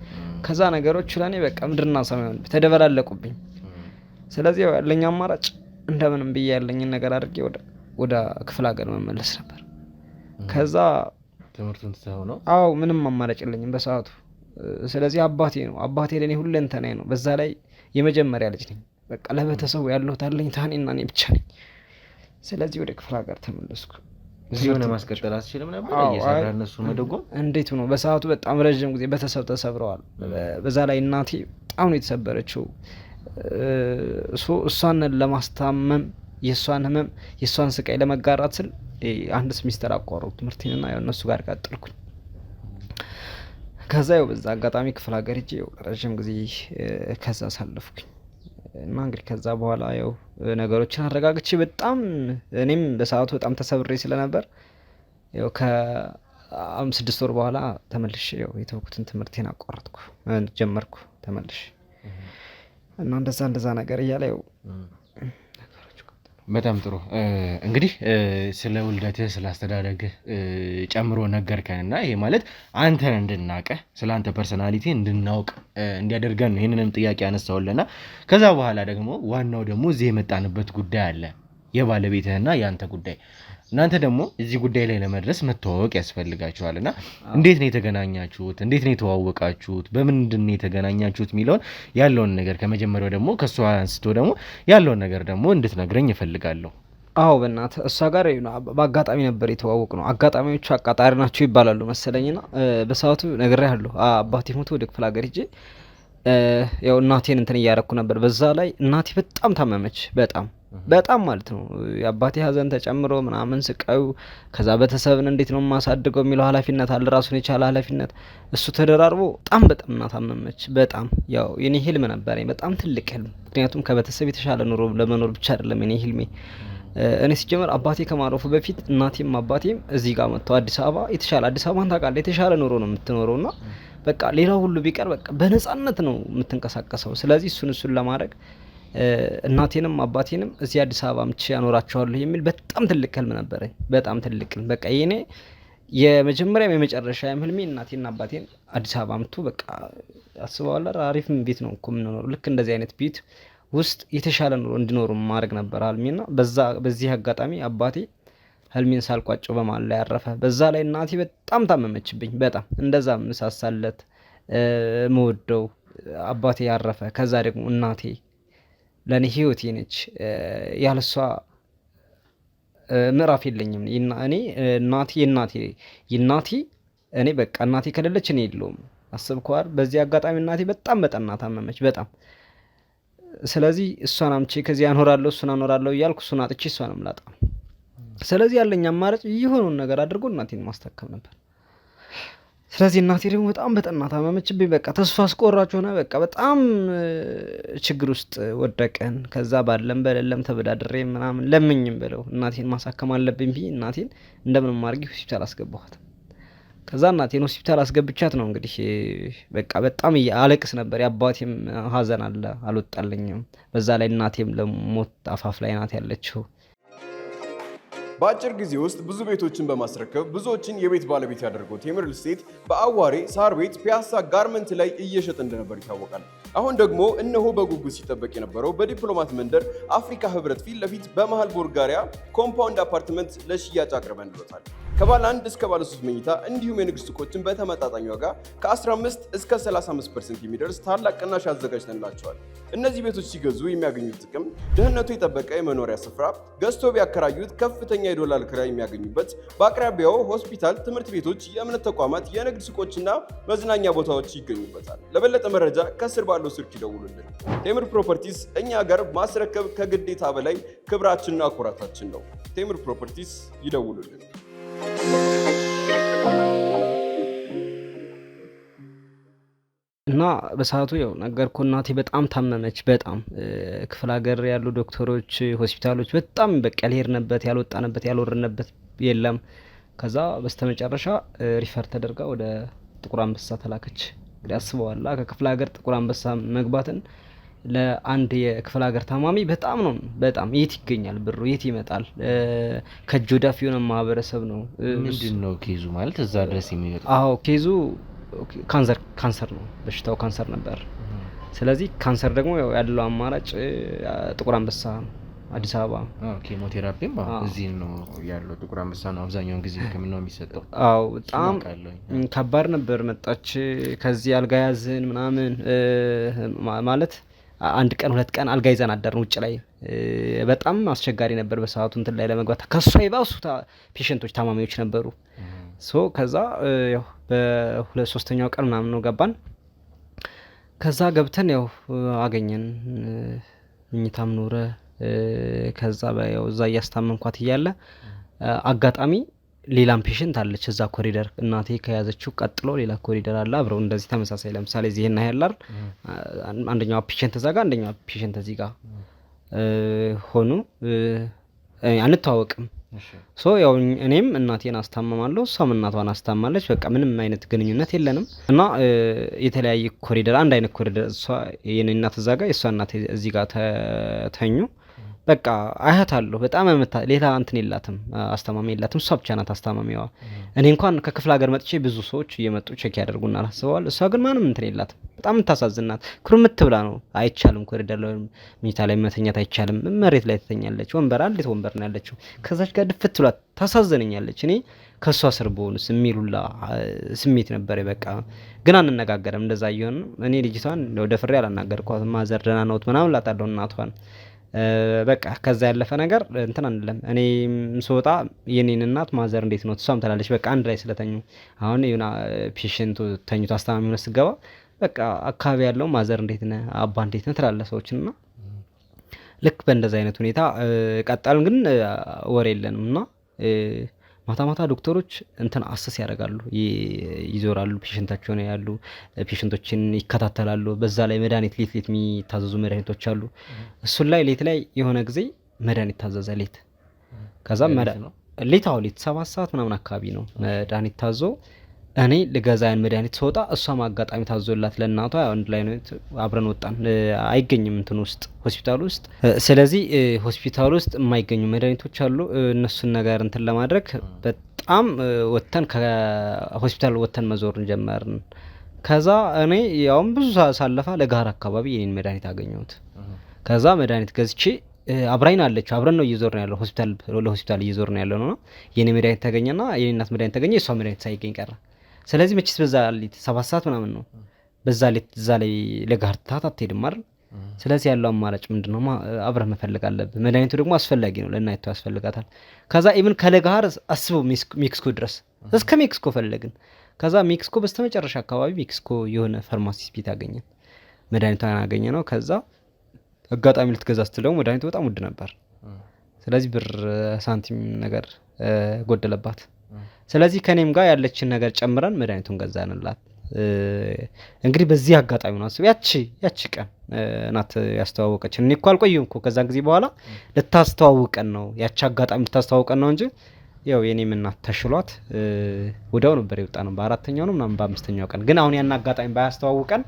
ከዛ ነገሮች ለኔ በቃ ምድርና ሰማይ ተደበላለቁብኝ ስለዚህ ያለኝ አማራጭ እንደምንም ብዬ ያለኝን ነገር አድርጌ ወደ ክፍለ ሀገር መመለስ ነበር ከዛ ትምህርቱን ተሳው ነው አዎ ምንም አማራጭ የለኝም በሰዓቱ ስለዚህ አባቴ ለኔ ሁለንተናዬ ነው በዛ ላይ የመጀመሪያ ልጅ ነኝ በቃ ለቤተሰቡ ያለው ታለኝ ታኔና እኔ ብቻ ነኝ ስለዚህ ወደ ክፍለ ሀገር ተመለስኩ እዚህ ሆነ ማስቀጠል አትችልም ነበር እየሰራ እነሱ መደጎም እንዴት ነው በሰዓቱ በጣም ረጅም ጊዜ ቤተሰብ ተሰብረዋል በዛ ላይ እናቴ በጣም ነው የተሰበረችው እሷን ለማስታመም የሷን ህመም የሷን ስቃይ ለመጋራት ስል አንድ ሴሚስተር አቋረጥኩ ትምህርቴንና ያው እነሱ ጋር ቀጥልኩኝ ከዛ ያው በዛ አጋጣሚ ክፍለ ሀገር ሄጄ ረጅም ጊዜ ከዛ ሳለፍኩኝ እና እንግዲህ ከዛ በኋላ ያው ነገሮችን አረጋግጬ በጣም እኔም በሰዓቱ በጣም ተሰብሬ ስለነበር ያው ከ6 ወር በኋላ ተመልሼ ያው የተወኩትን ትምህርቴን አቋረጥኩ ጀመርኩ ተመልሼ እና እንደዛ ነገር እያለ ያው በጣም ጥሩ እንግዲህ ስለ ውልደትህ ስለ አስተዳደግህ ጨምሮ ነገርከንና ይሄ ማለት አንተን እንድናቀህ ስለ አንተ ፐርሰናሊቲ እንድናውቅ እንዲያደርገን ይሄንንም ጥያቄ አነሳውልና ከዛ በኋላ ደግሞ ዋናው ደግሞ እዚህ የመጣንበት ጉዳይ አለ የባለቤትህና ያንተ ጉዳይ እናንተ ደግሞ እዚህ ጉዳይ ላይ ለመድረስ መተዋወቅ ያስፈልጋችኋልና እንዴት ነው የተገናኛችሁት እንዴት ነው የተዋወቃችሁት በምንድን ነው የተገናኛችሁት ሚለውን ያለውን ነገር ከመጀመሪያው ደግሞ ከሷ አንስቶ ደግሞ ያለውን ነገር ደግሞ እንድትነግረኝ እፈልጋለሁ አዎ በእናትህ እሷ ጋር በአጋጣሚ ነበር የተዋወቅ ነው አጋጣሚዎቹ አቃጣሪ ናቸው ይባላሉ መሰለኝና በሰዓቱ ነግሬሃለሁ አባቴ ሞቶ ወደ ክፍለ ሀገር ሄጄ ያው እናቴን እንትን እያረኩ ነበር በዛ ላይ እናቴ በጣም ታመመች በጣም ማለት ነው የአባቴ ሀዘን ተጨምሮ ምናምን ስቃዩ ከዛ ቤተሰብን እንዴት ነው ማሳድገው የሚለው ኃላፊነት አለ ራሱን የቻለ ኃላፊነት እሱ ተደራርቦ በጣም እናታመመች በጣም ያው የኔ ህልም ነበረኝ በጣም ትልቅ ህልም ምክንያቱም ከቤተሰብ የተሻለ ኑሮ ለመኖር ብቻ አይደለም የኔ ህልሜ እኔ ሲጀመር አባቴ ከማረፉ በፊት እናቴም አባቴም እዚህ ጋር መጥተው አዲስ አበባን ታውቃለህ የተሻለ ኑሮ ነው የምትኖረውና በቃ ሌላው ሁሉ ቢቀር በቃ በነጻነት ነው የምትንቀሳቀሰው ስለዚህ እሱን ለማድረግ እናቴንም አባቴንም እዚህ አዲስ አበባ ምቼ ያኖራቸዋለሁ የሚል በጣም ትልቅ ህልም ነበረኝ በጣም ትልቅ በቃ የኔ የመጀመሪያም የመጨረሻም ህልሜ እናቴና አባቴን አዲስ አበባ ምቱ በቃ አስበዋል አሪፍ ቤት ነው እኮ የምንኖረው ልክ እንደዚህ አይነት ቤት ውስጥ የተሻለ ኑሮ እንዲኖሩ ማድረግ ነበር ህልሜና በዚህ አጋጣሚ አባቴ ህልሜን ሳልቋጨው በማል ላይ ያረፈ በዛ ላይ እናቴ በጣም ታመመችብኝ በጣም እንደዛ ምሳሳለት መወደው አባቴ ያረፈ ከዛ ደግሞ እናቴ ለኔ ህይወቴ ነች ያለሷ ምዕራፍ የለኝም እኔ እናቴ እኔ በቃ እናቴ ከሌለች እኔ የለውም አስብኳር በዚህ አጋጣሚ እናቴ በጣም ታመመች በጣም ስለዚህ እሷን አምቼ ከዚህ አኖራለሁ እያልኩ እሱን አጥቼ እሷንም ላጣ ስለዚህ ያለኝ አማራጭ የሆነውን ነገር አድርጎ እናቴን ማስተካከል ነበር ስለዚህ እናቴ ደግሞ በጣም ታመመችብኝ በቃ ተስፋ አስቆራጭ ሆነ በቃ በጣም ችግር ውስጥ ወደቀን ከዛ በሌለም ተበዳድሬ ምናምን ለምኝም ብለው እናቴን ማሳከም አለብኝ ብዬ እናቴን እንደምንም አድርጌ ሆስፒታል አስገባኋት ከዛ እናቴን ሆስፒታል አስገብቻት ነው እንግዲህ በቃ በጣም አለቅስ ነበር የአባቴም ሀዘን አለ አልወጣልኝም በዛ ላይ እናቴም ለሞት አፋፍ ላይ ናት ያለችው በአጭር ጊዜ ውስጥ ብዙ ቤቶችን በማስረከብ ብዙዎችን የቤት ባለቤት ያደርገው ቴምር ሪል ስቴት በአዋሬ ሳር ቤት ፒያሳ ጋርመንት ላይ እየሸጠ እንደነበር ይታወቃል። አሁን ደግሞ እነሆ በጉጉት ሲጠበቅ የነበረው በዲፕሎማት መንደር አፍሪካ ህብረት ፊት ለፊት በመሃል ቡልጋሪያ ኮምፓውንድ አፓርትመንት ለሽያጭ አቅርበንልዎታል። ከባለ 1 እስከ ባለ 3 መኝታ እንዲሁም የንግድ ሱቆችን በተመጣጣኝ ዋጋ ከ15 እስከ 35% የሚደርስ ታላቅ ቅናሽ አዘጋጅተንላቸዋል። እነዚህ ቤቶች ሲገዙ የሚያገኙት ጥቅም ደህንነቱ የጠበቀ የመኖሪያ ስፍራ፣ ገዝቶ ቢያከራዩት ከፍተኛ የዶላር ክራይ የሚያገኙበት፣ በአቅራቢያው ሆስፒታል፣ ትምህርት ቤቶች፣ የእምነት ተቋማት፣ የንግድ ሱቆችና መዝናኛ ቦታዎች ይገኙበታል። ለበለጠ መረጃ ከስር ባለው ስልክ ይደውሉልን። ቴምር ፕሮፐርቲስ እኛ ጋር ማስረከብ ከግዴታ በላይ ክብራችንና ኩራታችን ነው። ቴምር ፕሮፐርቲስ ይደውሉልን። እና በሰዓቱ ያው ነገርኩ እናቴ በጣም ታመመች። በጣም ክፍለ ሀገር ያሉ ዶክተሮች ሆስፒታሎች በጣም በቃ ያልሄድንበት ያልወጣንበት ያልወረድንበት የለም። ከዛ በስተመጨረሻ ሪፈር ተደርጋ ወደ ጥቁር አንበሳ ተላከች። እንግዲህ አስበዋላ ከክፍለ ሀገር ጥቁር አንበሳ መግባትን ለአንድ የክፍለ ሀገር ታማሚ በጣም ነው በጣም የት ይገኛል ብሩ የት ይመጣል? ከእጅ ወዳፍ የሆነ ማህበረሰብ ነው። ምንድነው ኬዙ ማለት እዛ ድረስ የሚመጣው? አዎ ኬዙ ካንሰር ነው። በሽታው ካንሰር ነበር። ስለዚህ ካንሰር ደግሞ ያለው አማራጭ ጥቁር አንበሳ አዲስ አበባ ኬሞቴራፒም እዚህ ነው ያለው። ጥቁር አንበሳ ነው አብዛኛውን ጊዜ ሕክምናው የሚሰጠው። አዎ በጣም ከባድ ነበር። መጣች ከዚህ አልጋ ያዝን ምናምን ማለት አንድ ቀን ሁለት ቀን አልጋ ይዘን አደርን ውጭ ላይ። በጣም አስቸጋሪ ነበር በሰዓቱ እንትን ላይ ለመግባት። ከሷ ይባሱ ፔሸንቶች ታማሚዎች ነበሩ። ከዛ ያው በ2-3ኛው ቀን ምናምን ነው ገባን። ከዛ ገብተን ያው አገኘን ምኝታም ኖረ። ከዛ ያው እዛ እያስታመምኳት እያለ አጋጣሚ ሌላም ፔሸንት አለች እዛ ኮሪደር እናቴ ከያዘችው ቀጥሎ ሌላ ኮሪደር አለ አብረው እንደዚህ ተመሳሳይ ለምሳሌ እዚህ እና ያላር አንደኛው ፔሸንት እዛ ጋር አንደኛው ፔሸንት እዚህ ጋር ሆኑ። አንተዋወቅም። ያው እኔም እናቴን አስታመማለሁ እሷም እናቷን አስታማለች። በቃ ምንም አይነት ግንኙነት የለንም እና የተለያየ ኮሪደር አንድ አይነት ኮሪደር እሷ የኔ እናት እዛ ጋር የሷ እናት እዚህ ጋር ተኙ። በቃ አያታለሁ በጣም ሌላ እንትን የላትም አስተማሚ የላትም። እሷ ብቻ ናት አስተማሚዋ። እኔ እንኳን ከክፍለ ሀገር መጥቼ ብዙ ሰዎች እየመጡ ቼክ ያደርጉና አላስበዋል። እሷ ግን ማንም እንትን የላትም። በጣም ታሳዝናት። ኩርምት ብላ ነው። አይቻልም ኮሪደር ላይ መኝታ ላይ መተኛት አይቻልም። መሬት ላይ ትተኛለች። ወንበር አንዲት ወንበር ነው ያለችው። ከዛች ጋር ድፍት ብላ ታሳዝነኛለች። እኔ ከሷ ስር በሆንስ የሚሉላ ስሜት ነበር። በቃ ግን አንነጋገርም። እንደዛ ይሆን እኔ ልጅቷን ወደ ፍሬ አላናገርኳት። ማዘር ደህና ነውት ምናምን ላጣለው እናቷን በቃ ከዛ ያለፈ ነገር እንትን አንደለም። እኔ ስወጣ የኔን እናት ማዘር እንዴት ነው እሷም ትላለች። በቃ አንድ ላይ ስለተኙ አሁን የሆነ ፔሸንቱ ተኝቶ አስተማሚ ነው ስገባ በቃ አካባቢ ያለው ማዘር እንዴት ነህ አባ እንዴት ነህ ትላለ ሰዎችና ልክ በእንደዛ አይነት ሁኔታ ቀጣልን። ግን ወሬ የለንም እና ማታ ማታ ዶክተሮች እንትን አሰስ ያደርጋሉ ይዞራሉ ፔሸንታቸው ነው ያሉ ፔሸንቶችን ይከታተላሉ። በዛ ላይ መድኃኒት ሌት የሚታዘዙ መድኃኒቶች አሉ። እሱን ላይ ሌት ላይ የሆነ ጊዜ መድኃኒት ታዘዘ ሌት። ከዛ ሌት 7 ሰዓት ምናምን አካባቢ ነው መድኃኒት ታዞ እኔ ልገዛ ያን መድኃኒት ስወጣ እሷም አጋጣሚ ታዞላት ለእናቷ አንድ ላይ ነው አብረን ወጣን። አይገኝም እንትን ውስጥ ሆስፒታል ውስጥ። ስለዚህ ሆስፒታል ውስጥ የማይገኙ መድኃኒቶች አሉ። እነሱን ነገር እንትን ለማድረግ በጣም ወተን ከሆስፒታል ወተን መዞር ጀመርን። ከዛ እኔ ያውም ብዙ ሳለፋ ለጋር አካባቢ የኔን መድኃኒት አገኘሁት። ከዛ መድኃኒት ገዝቼ አብራይን አለች አብረን ነው እየዞርን ያለው ሆስፒታል ለሆስፒታል እየዞርን ያለው ነው። የኔ መድኃኒት ተገኘና የኔ እናት መድኃኒት ተገኘ። የሷ መድኃኒት ሳይገኝ ቀረ። ስለዚህ መቼስ በዛ ሊት 7 ሰዓት ምናምን ነው በዛ ሊት እዛ ላይ ለጋር አትሄድም አይደል? ስለዚህ ያለው አማራጭ ምንድነው? አብረህ መፈለግ አለብህ። መድኃኒቱ ደግሞ አስፈላጊ ነው ለእናቷ ያስፈልጋታል። ከዛ ኢቭን ከለጋር አስበው ሜክሲኮ ድረስ እስከ ሜክሲኮ ፈለግን። ከዛ ሜክሲኮ በስተመጨረሻ አካባቢ ሜክሲኮ የሆነ ፋርማሲ ቤት አገኘን። መድኃኒቷን አገኘ ነው። ከዛ አጋጣሚ ልትገዛ ስትል ደግሞ መድኃኒቱ በጣም ውድ ነበር። ስለዚህ ብር ሳንቲም ነገር ጎደለባት። ስለዚህ ከኔም ጋር ያለችን ነገር ጨምረን መድኃኒቱን ገዛንላት። እንግዲህ በዚህ አጋጣሚ ነው አስብ ያቺ ቀን ናት ያስተዋወቀችን። እኔ እኮ አልቆየሁም እኮ ከዛ ጊዜ በኋላ ልታስተዋውቀን ነው ያቺ አጋጣሚ ልታስተዋውቀን ነው እንጂ ያው የኔም እናት ተሽሏት ወዲያው ነበር የወጣነው። በ4ኛው ነው ምናምን በ5ኛው ቀን ግን አሁን ያን አጋጣሚ ባያስተዋውቀን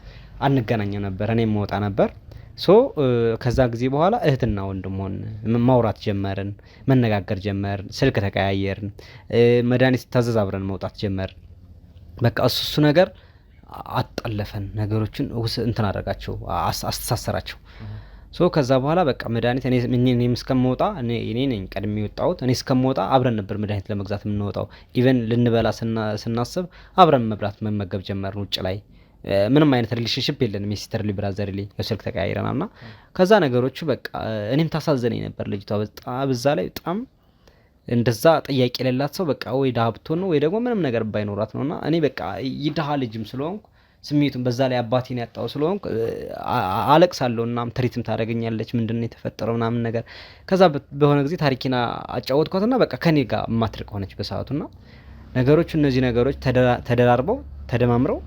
አንገናኘ ነበር። እኔም መውጣ ነበር። ከዛ ጊዜ በኋላ እህትና ወንድም ሆን ማውራት ጀመርን፣ መነጋገር ጀመርን፣ ስልክ ተቀያየርን፣ መድኃኒት ታዘዝ አብረን መውጣት ጀመርን። በቃ እሱ ነገር አጣለፈን ነገሮችን እንትን አደረጋቸው አስተሳሰራቸው። ከዛ በኋላ በቃ መድኃኒት እኔ እስከምወጣ እኔ ነኝ ቀድሜ የወጣሁት። እኔ እስከምወጣ አብረን ነበር መድኃኒት ለመግዛት የምንወጣው። ኢቨን ልንበላ ስናስብ አብረን መመገብ ጀመርን ውጭ ላይ። ምንም አይነት ሪሌሽንሺፕ የለንም የሲስተርሊ ብራዘርሊ ስልክ ተቀያይረናልና ከዛ ነገሮቹ በቃ እኔም ታሳዘነኝ ነበር ልጅቷ በጣም በዛ ላይ በጣም እንደዛ ጥያቄ የሌላት ሰው በቃ ወይ ዳብቶ ነው ወይ ደግሞ ምንም ነገር ባይኖራት ነውና እኔ በቃ ይድሃ ልጅም ስለሆንኩ ስሜቱን በዛ ላይ አባቴን ያጣው ስለሆንኩ አለቅሳለሁና ትሪትም ታደርገኛለች ምንድነው የተፈጠረው ምናምን ነገር። ከዛ በሆነ ጊዜ ታሪኪና አጫወትኳትና በቃ ከኔ ጋር ማትርቅ ሆነች በሰዓቱና ነገሮቹ እነዚህ ነገሮች ተደራርበው ተደማምረው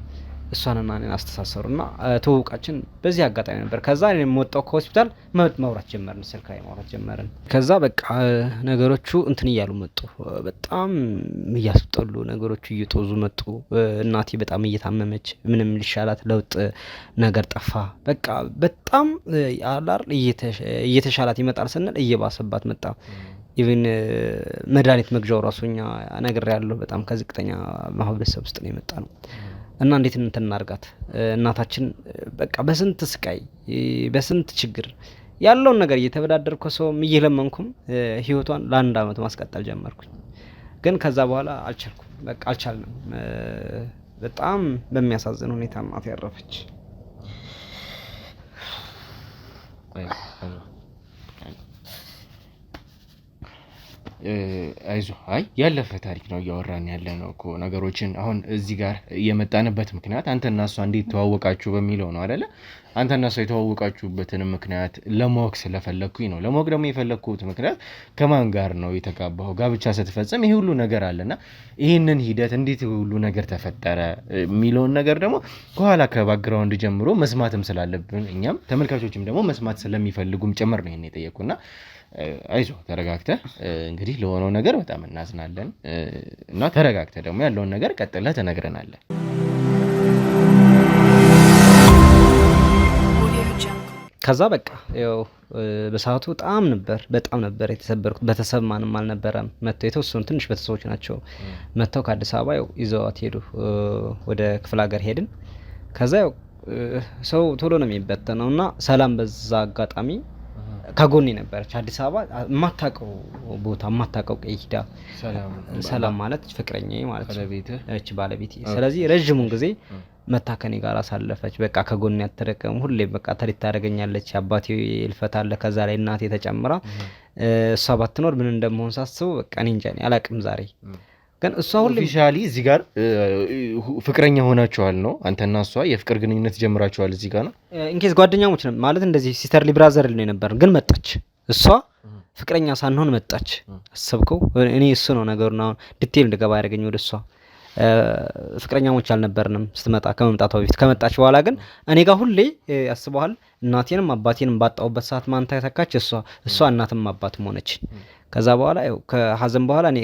እሷንና እኔን አስተሳሰሩና ተውቃችን በዚህ አጋጣሚ ነበር። ከዛ እኔም ወጣው ከሆስፒታል ማውራት ጀመርን፣ ስልክ ላይ ማውራት ጀመርን። ከዛ በቃ ነገሮቹ እንትን እያሉ መጡ፣ በጣም እያስጠሉ ነገሮቹ እየጦዙ መጡ። እናቴ በጣም እየታመመች ምንም ሊሻላት ለውጥ ነገር ጠፋ። በቃ በጣም አላር እየተሻላት ይመጣል ስንል እየባሰባት መጣ። ኢቭን መድኃኒት መግዣው ራሱኛ ነገር ያለው በጣም ከዝቅተኛ ማህበረሰብ ውስጥ ነው የመጣ ነው። እና እንዴት እናርጋት እናታችን በቃ በስንት ስቃይ በስንት ችግር ያለውን ነገር እየተበዳደርኩ ሰውም እየለመንኩም ህይወቷን ለአንድ አመት ማስቀጠል ጀመርኩኝ። ግን ከዛ በኋላ አልቻልኩም፣ በቃ አልቻልንም። በጣም በሚያሳዝን ሁኔታ እናቴ ያረፈች። አይዞ አይ ያለፈ ታሪክ ነው እያወራን ያለ ነው እኮ ነገሮችን። አሁን እዚህ ጋር የመጣንበት ምክንያት አንተና እሷ እንዴት ተዋወቃችሁ በሚለው ነው አይደለ? አንተና እሷ የተዋወቃችሁበትን ምክንያት ለማወቅ ስለፈለኩኝ ነው። ለማወቅ ደግሞ የፈለኩት ምክንያት ከማን ጋር ነው የተጋባው፣ ጋብቻ ስትፈጽም ይሄ ሁሉ ነገር አለና ይሄንን ሂደት እንዴት ሁሉ ነገር ተፈጠረ የሚለውን ነገር ደግሞ ከኋላ ከባክግራውንድ ጀምሮ መስማትም ስላለብን እኛም ተመልካቾችም ደግሞ መስማት ስለሚፈልጉም ጭምር ነው ይሄን የጠየቁና አይዞ ተረጋግተህ እንግዲህ ለሆነው ነገር በጣም እናዝናለን እና ተረጋግተህ ደግሞ ያለውን ነገር ቀጥለህ ተነግረናለህ። ከዛ በቃ ያው በሰዓቱ በጣም ነበር የተሰበርኩት። ቤተሰብ ማንም አልነበረም። መተው የተወሰኑ ትንሽ ቤተሰቦች ናቸው መተው ከአዲስ አበባ ያው ይዘዋት ሄዱ። ወደ ክፍለ ሀገር ሄድን። ከዛ ያው ሰው ቶሎ ነው የሚበተነውና ሰላም በዛ አጋጣሚ ከጎኔ ነበረች። አዲስ አበባ የማታውቀው ቦታ የማታውቀው ቀይ ሂዳ ሰላም ማለት ፍቅረኛዬ ማለት ነው ባለቤቴ። ስለዚህ ረጅሙን ጊዜ መታከኔ ጋር አሳለፈች። በቃ ከጎኔ አትረቀም። ሁሌ በቃ ተሪት ታደርገኛለች። አባቴ ይልፈት አለ፣ ከዛ ላይ እናቴ ተጨምራ እሷ ባትኖር ምን እንደምሆን ሳስበው በቃ እኔ እንጃ አላቅም። ዛሬ ግን እሷ ሁሌ ኦፊሻሊ እዚህ ጋር ፍቅረኛ ሆናችኋል ነው? አንተና እሷ የፍቅር ግንኙነት ጀምራችኋል እዚህ ጋር ነው? ኢንኬስ ጓደኛሞች ነው ማለት እንደዚህ ሲስተርሊ ብራዘር ነው የነበር። ግን መጣች እሷ ፍቅረኛ ሳንሆን መጣች። አሰብከው? እኔ እሱ ነው ነገሩና አሁን ዲቴል እንድገባ ያደረገኝ ወደ እሷ። ፍቅረኛሞች አልነበርንም ስትመጣ ከመምጣቷ በፊት። ከመጣች በኋላ ግን እኔ ጋር ሁሌ ያስበዋል። እናቴንም አባቴንም ባጣውበት ሰዓት ማን ተተካች? እሷ እናትም አባትም ሆነች። ከዛ በኋላ ያው ከሀዘን በኋላ እኔ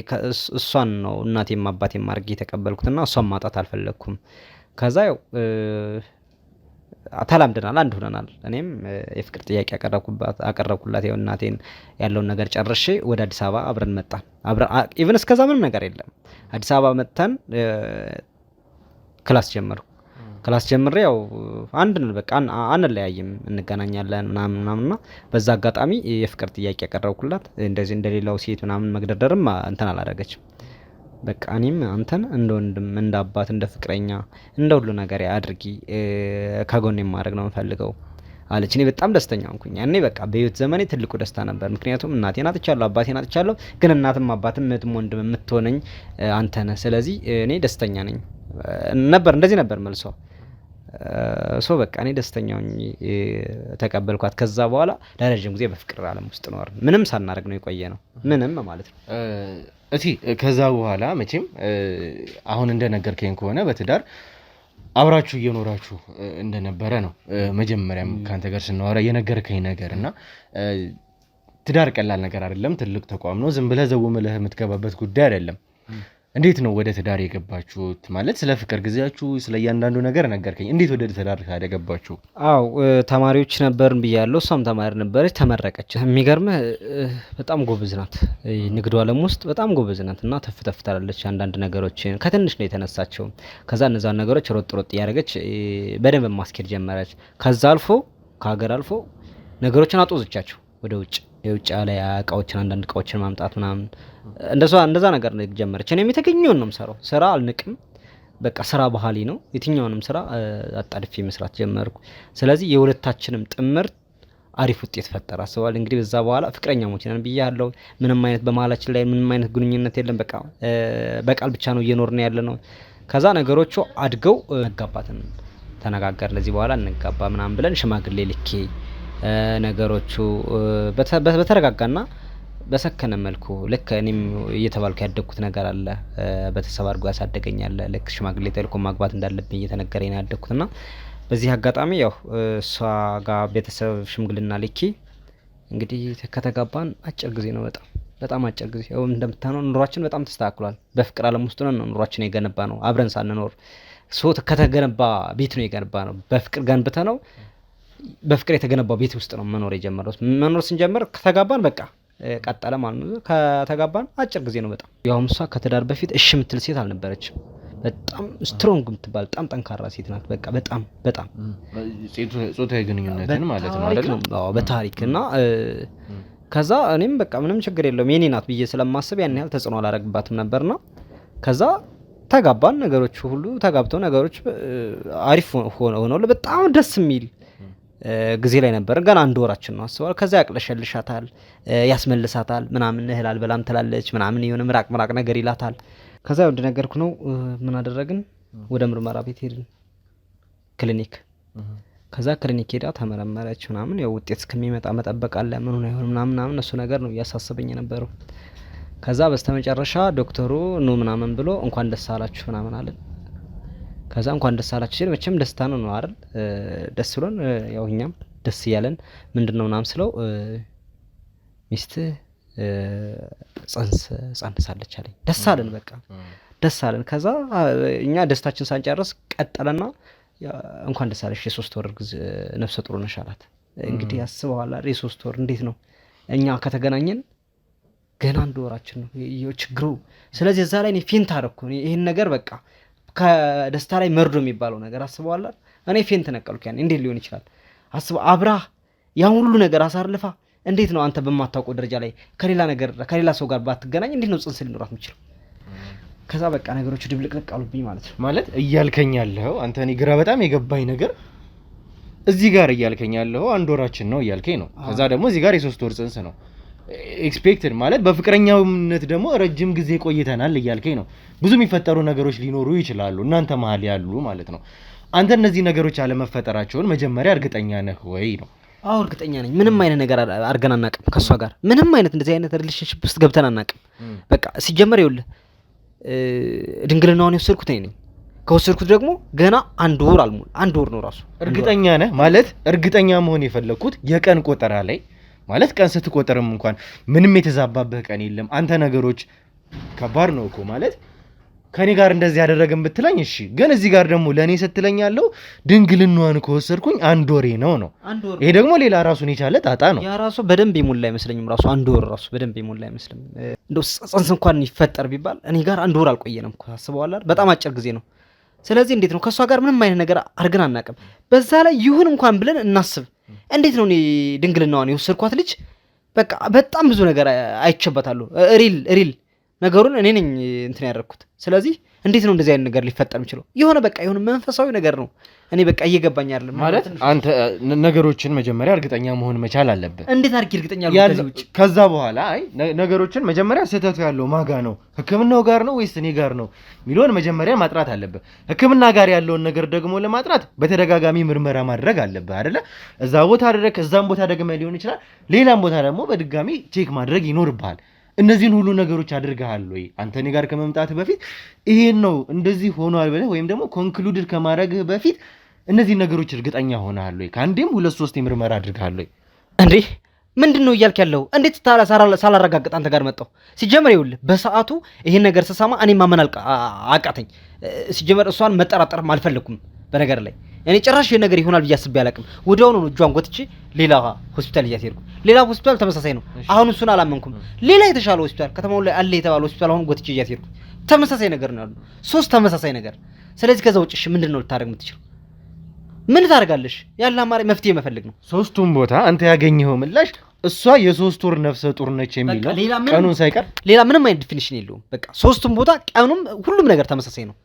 እሷን ነው እናቴም አባቴም አድርጌ የተቀበልኩትና እሷን ማጣት አልፈለኩም። ከዛ ያው ተላምደናል፣ አንድ ሆነናል። እኔም የፍቅር ጥያቄ አቀረብኩላት። ያው እናቴን ያለውን ነገር ጨርሼ ወደ አዲስ አበባ አብረን መጣን። ኢቭን እስከዛ ምንም ነገር የለም። አዲስ አበባ መጥተን ክላስ ጀመርኩ። ክላስ ጀምሬ ያው አንድ በቃ አንለያይም እንገናኛለን ምናምንና በዛ አጋጣሚ የፍቅር ጥያቄ ያቀረብኩላት። እንደዚህ እንደሌላው ሴት ምናምን መግደርደርም እንትን አላደረገችም። በቃ እኔም አንተን እንደ ወንድም እንደ አባት እንደ ፍቅረኛ እንደ ሁሉ ነገር አድርጊ ከጎኔ ማድረግ ነው የምፈልገው አለች። እኔ በጣም ደስተኛ ሆንኩኝ። ያኔ በቃ በህይወት ዘመኔ ትልቁ ደስታ ነበር። ምክንያቱም እናቴን አጥቻለሁ፣ አባቴን አጥቻለሁ። ግን እናትም አባትም እህትም ወንድም የምትሆነኝ አንተ ነህ። ስለዚህ እኔ ደስተኛ ነኝ ነበር። እንደዚህ ነበር መልሷ። በቃ እኔ ደስተኛ ሆኜ ተቀበልኳት። ከዛ በኋላ ለረጅም ጊዜ በፍቅር ዓለም ውስጥ ነው ምንም ሳናደርግ ነው የቆየ ነው ምንም ማለት ነው። ከዛ በኋላ መቼም አሁን እንደነገርከኝ ከሆነ በትዳር አብራችሁ እየኖራችሁ እንደነበረ ነው መጀመሪያም ካንተ ጋር ስናወራ የነገርከኝ ነገር እና ትዳር ቀላል ነገር አይደለም። ትልቅ ተቋም ነው። ዝም ብለህ ዘው ብለህ የምትገባበት ጉዳይ አይደለም። እንዴት ነው ወደ ትዳር የገባችሁት? ማለት ስለ ፍቅር ጊዜያችሁ ስለ እያንዳንዱ ነገር ነገርከኝ። እንዴት ወደ ትዳር ያገባችሁ? አው ተማሪዎች ነበርን ብያለሁ። እሷም ተማሪ ነበረች፣ ተመረቀች። የሚገርምህ በጣም ጎበዝ ናት። ንግዱ ዓለም ውስጥ በጣም ጎበዝ ናት እና ተፍተፍ ታላለች። አንዳንድ ነገሮችን ከትንሽ ነው የተነሳቸው። ከዛ እነዛን ነገሮች ሮጥ እያደረገች በደንብ ማስኬድ ጀመረች። ከዛ አልፎ ከሀገር አልፎ ነገሮችን አጦዝቻቸው ወደ ውጭ የውጭ ላይ እቃዎችን አንዳንድ እቃዎችን ማምጣት ምናምን እንደዛ ነገር ጀመረች። እኔም የተገኘውን ነው የምሰራው። ስራ አልንቅም። በቃ ስራ ባህሊ ነው። የትኛውንም ስራ አጣድፌ መስራት ጀመርኩ። ስለዚህ የሁለታችንም ጥምር አሪፍ ውጤት ፈጠረ። አስባለሁ እንግዲህ በዛ በኋላ ፍቅረኛሞች ነን ብያለሁ። ምንም አይነት በመሀላችን ላይ ምንም አይነት ግንኙነት የለም። በቃ በቃል ብቻ ነው እየኖርን ያለነው። ከዛ ነገሮቹ አድገው መጋባትን ተነጋገር ለዚህ በኋላ እንጋባ ምናምን ብለን ሽማግሌ ልኬ ነገሮቹ በተረጋጋና በሰከነ መልኩ ልክ እኔም እየተባልኩ ያደግኩት ነገር አለ። ቤተሰብ አድርጎ ያሳደገኛል። ልክ ሽማግሌ ተልኮ ማግባት እንዳለብኝ እየተነገረኝ ነው ያደግኩትና በዚህ አጋጣሚ ያው እሷ ጋር ቤተሰብ ሽምግልና ልኬ እንግዲህ ከተጋባን አጭር ጊዜ ነው። በጣም አጭር ጊዜ ያው እንደምታነው ኑሯችን በጣም ተስተካክሏል። በፍቅር ዓለም ውስጥ ነው ኑሯችን የገነባ ነው። አብረን ሳንኖር ሶት ከተገነባ ቤት ነው የገነባ ነው። በፍቅር ገንብተ ነው በፍቅር የተገነባው ቤት ውስጥ ነው መኖር የጀመረው። መኖር ስንጀምር ከተጋባን በቃ ቀጠለ ማለት ነው። ከተጋባን አጭር ጊዜ ነው በጣም ያውም እሷ ከተዳር በፊት እሺ የምትል ሴት አልነበረችም። በጣም ስትሮንግ የምትባል በጣም ጠንካራ ሴት ናት። በቃ በጣም ጾታዊ ግንኙነትን ማለት ነው አይደል? አዎ በታሪክ እና ከዛ እኔም በቃ ምንም ችግር የለውም የኔ ናት ብዬ ስለማስብ ያን ያህል ተጽዕኖ አላረግባትም ነበርና ከዛ ተጋባን። ነገሮች ሁሉ ተጋብተው ነገሮች አሪፍ ሆነው በጣም ደስ የሚል ጊዜ ላይ ነበር። ገና አንድ ወራችን ነው አስባለሁ። ከዛ ያቅለሸልሻታል፣ ያስመልሳታል ምናምን እህል አልበላም ትላለች ምናምን የሆነ ምራቅ ነገር ይላታል። ከዛ ወንድ ነገርኩ ነው ምን አደረግን? ወደ ምርመራ ቤት ሄድን፣ ክሊኒክ። ከዛ ክሊኒክ ሄዳ ተመረመረች ምናምን። ያው ውጤት እስከሚመጣ መጠበቅ አለ ምን ሆነ ይሆን ምናምን እሱ ነገር ነው እያሳሰበኝ የነበረው። ከዛ በስተመጨረሻ ዶክተሩ ኑ ምናምን ብሎ እንኳን ደስ አላችሁ ምናምን አለን። ከዛ እንኳን ደስ አላችሁ ሲል መቼም ደስታ ነው አይደል? ደስ ብሎን ያው እኛም ደስ እያለን ምንድነው ምናምን ስለው ሚስት ጸንሳለች አለኝ። ደስ አለን፣ በቃ ደስ አለን። ከዛ እኛ ደስታችን ሳንጨርስ ቀጠለና እንኳን ደስ አለሽ የ3 ወር ነፍሰ ጡር ነሽ አላት። እንግዲህ አስበዋል አይደል? የ3 ወር እንዴት ነው እኛ ከተገናኘን ገና አንድ ወራችን ነው ችግሩ። ስለዚህ እዛ ላይ እኔ ፌንት አደረኩ። ይሄን ነገር በቃ ከደስታ ላይ መርዶ የሚባለው ነገር አስበዋል አይደል? እኔ ፌንት ነቀልኩ። ያን እንዴት ሊሆን ይችላል? አስበው አብራ ያን ሁሉ ነገር አሳርልፋ እንዴት ነው አንተ በማታውቀው ደረጃ ላይ ከሌላ ሰው ጋር ባትገናኝ እንዴት ነው ጽንስ ሊኖራት የሚችለው? ከዛ በቃ ነገሮች ድብልቅልቅ አሉብኝ ማለት ነው። ማለት እያልከኝ ያለው አንተ እኔ ግራ በጣም የገባኝ ነገር እዚህ ጋር እያልከኝ ያለው አንድ ወራችን ነው እያልከኝ ነው። ከዛ ደግሞ እዚህ ጋር የ3 ወር ጽንስ ነው ኤክስፔክትድ ማለት በፍቅረኛውነት ደግሞ ረጅም ጊዜ ቆይተናል እያልከኝ ነው። ብዙ የሚፈጠሩ ነገሮች ሊኖሩ ይችላሉ እናንተ መሀል ያሉ ማለት ነው። አንተ እነዚህ ነገሮች አለመፈጠራቸውን መጀመሪያ እርግጠኛ ነህ ወይ ነው? አዎ እርግጠኛ ነኝ። ምንም አይነት ነገር አድርገን አናውቅም ከሷ ጋር። ምንም አይነት እንደዚህ አይነት ሪሌሽንሺፕ ውስጥ ገብተን አናውቅም። በቃ ሲጀመር ይኸውልህ ድንግልናውን የወሰድኩት እኔ ነኝ። ከወሰድኩት ደግሞ ገና አንድ ወር አልሞላ፣ አንድ ወር ነው ራሱ። እርግጠኛ ነህ ማለት? እርግጠኛ መሆን የፈለኩት የቀን ቆጠራ ላይ ማለት ቀን ስትቆጠርም እንኳን ምንም የተዛባበህ ቀን የለም። አንተ ነገሮች ከባድ ነው እኮ ማለት ከኔ ጋር እንደዚህ ያደረገን ብትለኝ እሺ፣ ግን እዚህ ጋር ደግሞ ለኔ ስትለኝ ያለው ድንግልናዋን ከወሰድኩኝ አንድ ወሬ ነው። ይሄ ደግሞ ሌላ ራሱን የቻለ ጣጣ ነው። ያ ራሱ በደንብ ይሞላ አይመስለኝም። ራሱ አንድ ወር ራሱ በደንብ ይሞላ አይመስልም። እንደው ጽንስ እንኳን ይፈጠር ቢባል እኔ ጋር አንድ ወር አልቆየንም እኮ አስበዋል አይደል? በጣም አጭር ጊዜ ነው። ስለዚህ እንዴት ነው ከሷ ጋር ምንም አይነት ነገር አድርገን አናውቅም። በዛ ላይ ይሁን እንኳን ብለን እናስብ። እንዴት ነው እኔ ድንግልናዋን የወሰድኳት ልጅ በቃ በጣም ብዙ ነገር አይቸበታለሁ። ሪል ነገሩን እኔ ነኝ እንትን ያደረኩት። ስለዚህ እንዴት ነው እንደዚህ አይነት ነገር ሊፈጠር የሚችለው? የሆነ መንፈሳዊ ነገር ነው። እኔ በቃ እየገባኝ አይደለም ማለት አንተ ነገሮችን መጀመሪያ እርግጠኛ መሆን መቻል አለበት። እንዴት አድርጌ እርግጠኛ ልሆን? ከዛ በኋላ ነገሮችን መጀመሪያ ስህተቱ ያለው ማጋ ነው? ሕክምናው ጋር ነው ወይስ እኔ ጋር ነው የሚለውን መጀመሪያ ማጥራት አለበት። ሕክምና ጋር ያለውን ነገር ደግሞ ለማጥራት በተደጋጋሚ ምርመራ ማድረግ አለበት አይደለ? እዛ ቦታ አደረክ፣ እዛም ቦታ ደግመህ ሊሆን ይችላል፣ ሌላም ቦታ ደግሞ በድጋሚ ቼክ ማድረግ ይኖርብሃል። እነዚህን ሁሉ ነገሮች አድርገሃል ወይ? አንተ እኔ ጋር ከመምጣት በፊት ይሄን ነው እንደዚህ ሆኗል ብለህ ወይም ደግሞ ኮንክሉድድ ከማድረግህ በፊት እነዚህ ነገሮች እርግጠኛ ሆነሃል ወይ? ከአንዴም 2-3 ምርመራ አድርገሃል ወይ? እንዴ ምንድነው እያልክ ያለው? እንዴት ሳላረጋግጥ አንተ ጋር መጣሁ? ሲጀመር ይኸውልህ በሰዓቱ ይሄን ነገር ስሰማ እኔ ማመን አቃተኝ። ሲጀመር እሷን መጠራጠርም አልፈለኩም። በነገር ላይ እኔ ጭራሽ ይሄ ነገር ይሆናል ብዬ አስቤ አላቅም። ወዲያውኑ ነው እጇን ጎትቼ ሌላ ሆስፒታል ይያት ሄድኩ። ሌላ ሆስፒታል ተመሳሳይ ነው። አሁን እሱን አላመንኩም። ሌላ የተሻለ ሆስፒታል ከተማው ላይ አለ የተባለ ሆስፒታል አሁን ጎትቼ ይያት ሄድኩ። ተመሳሳይ ነገር ነው ያለው፣ 3 ተመሳሳይ ነገር። ስለዚህ ከዛ ውጭ እሺ ምንድነው ልታደርግ የምትችለው? ምን ታደርጋለሽ? ያለ አማራጭ መፍትሄ መፈልግ ነው። ሶስቱም ቦታ አንተ ያገኘኸው ምላሽ እሷ የ3 ወር ነፍሰ ጡር ነች የሚል ነው። ቀኑን ሳይቀር ሌላ ምንም አይነት ዲፊኒሽን የለውም። በቃ ሶስቱም ቦታ ቀኑም ሁሉም ነገር ተመሳሳይ ነው።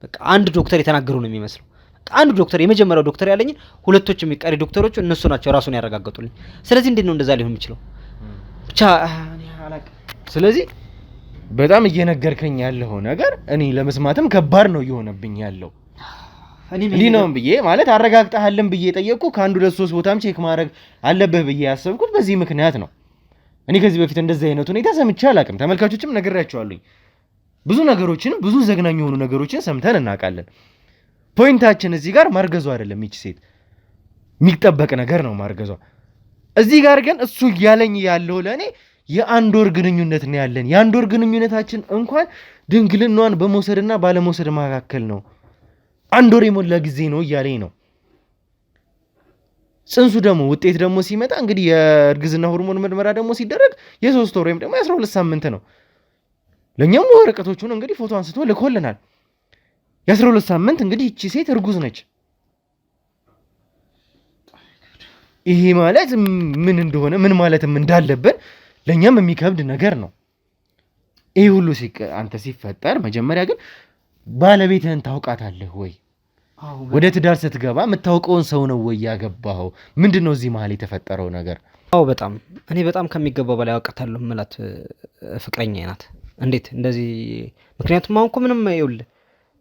በቃ አንድ ዶክተር የተናገሩ ነው የሚመስለው። አንድ ዶክተር የመጀመሪያው ዶክተር ያለኝ ሁለቶች የሚቀሪ ዶክተሮች እነሱ ናቸው ራሱን ያረጋግጡልኝ። ስለዚህ እንዴት ነው እንደዛ ሊሆን የሚችለው? ብቻ እኔ አላውቅም። ስለዚህ በጣም እየነገርከኝ ያለው ነገር እኔ ለመስማትም ከባድ ነው እየሆነብኝ ያለው። እንዲህ ነው ብዬ ማለት አረጋግጠሃልን ብዬ ጠየቅኩ። ከአንዱ ለሶስት ቦታም ቼክ ማድረግ አለብህ ብዬ ያሰብኩት በዚህ ምክንያት ነው። እኔ ከዚህ በፊት እንደዚህ አይነት ሁኔታ ሰምቼ አላውቅም። ተመልካቾችም ነግሬያቸዋለሁ። ብዙ ነገሮችን ብዙ ዘግናኝ የሆኑ ነገሮችን ሰምተን እናውቃለን። ፖይንታችን እዚህ ጋር ማርገዟ አይደለም። ይቺ ሴት የሚጠበቅ ነገር ነው ማርገዟ። እዚህ ጋር ግን እሱ እያለኝ ያለው ለእኔ የአንድ ወር ግንኙነት ነው ያለን። የአንድ ወር ግንኙነታችን እንኳን ድንግልናዋን በመውሰድና ባለመውሰድ መካከል ነው። አንድ ወር የሞላ ጊዜ ነው እያለኝ ነው። ጽንሱ ደግሞ ውጤት ደግሞ ሲመጣ እንግዲህ የእርግዝና ሆርሞን ምርመራ ደግሞ ሲደረግ የ3 ወር ወይም ደግሞ የ12 ሳምንት ነው። ለኛም ወረቀቶቹን እንግዲህ ፎቶ አንስቶ ልኮልናል። የ12 ሳምንት እንግዲህ እቺ ሴት እርጉዝ ነች። ይሄ ማለት ምን እንደሆነ ምን ማለትም እንዳለብን ለኛም የሚከብድ ነገር ነው። ይሄ ሁሉ አንተ ሲፈጠር መጀመሪያ ግን ባለቤትህን ታውቃታለህ ወይ? ወደ ትዳር ስትገባ የምታውቀውን ሰው ነው ወይ ያገባኸው? ምንድነው እዚህ መሀል የተፈጠረው ነገር? አዎ በጣም እኔ በጣም ከሚገባው በላይ አውቃታለሁ። ማለት ፍቅረኛ ናት። እንዴት እንደዚህ? ምክንያቱም አሁን እኮ ምንም ይኸውልህ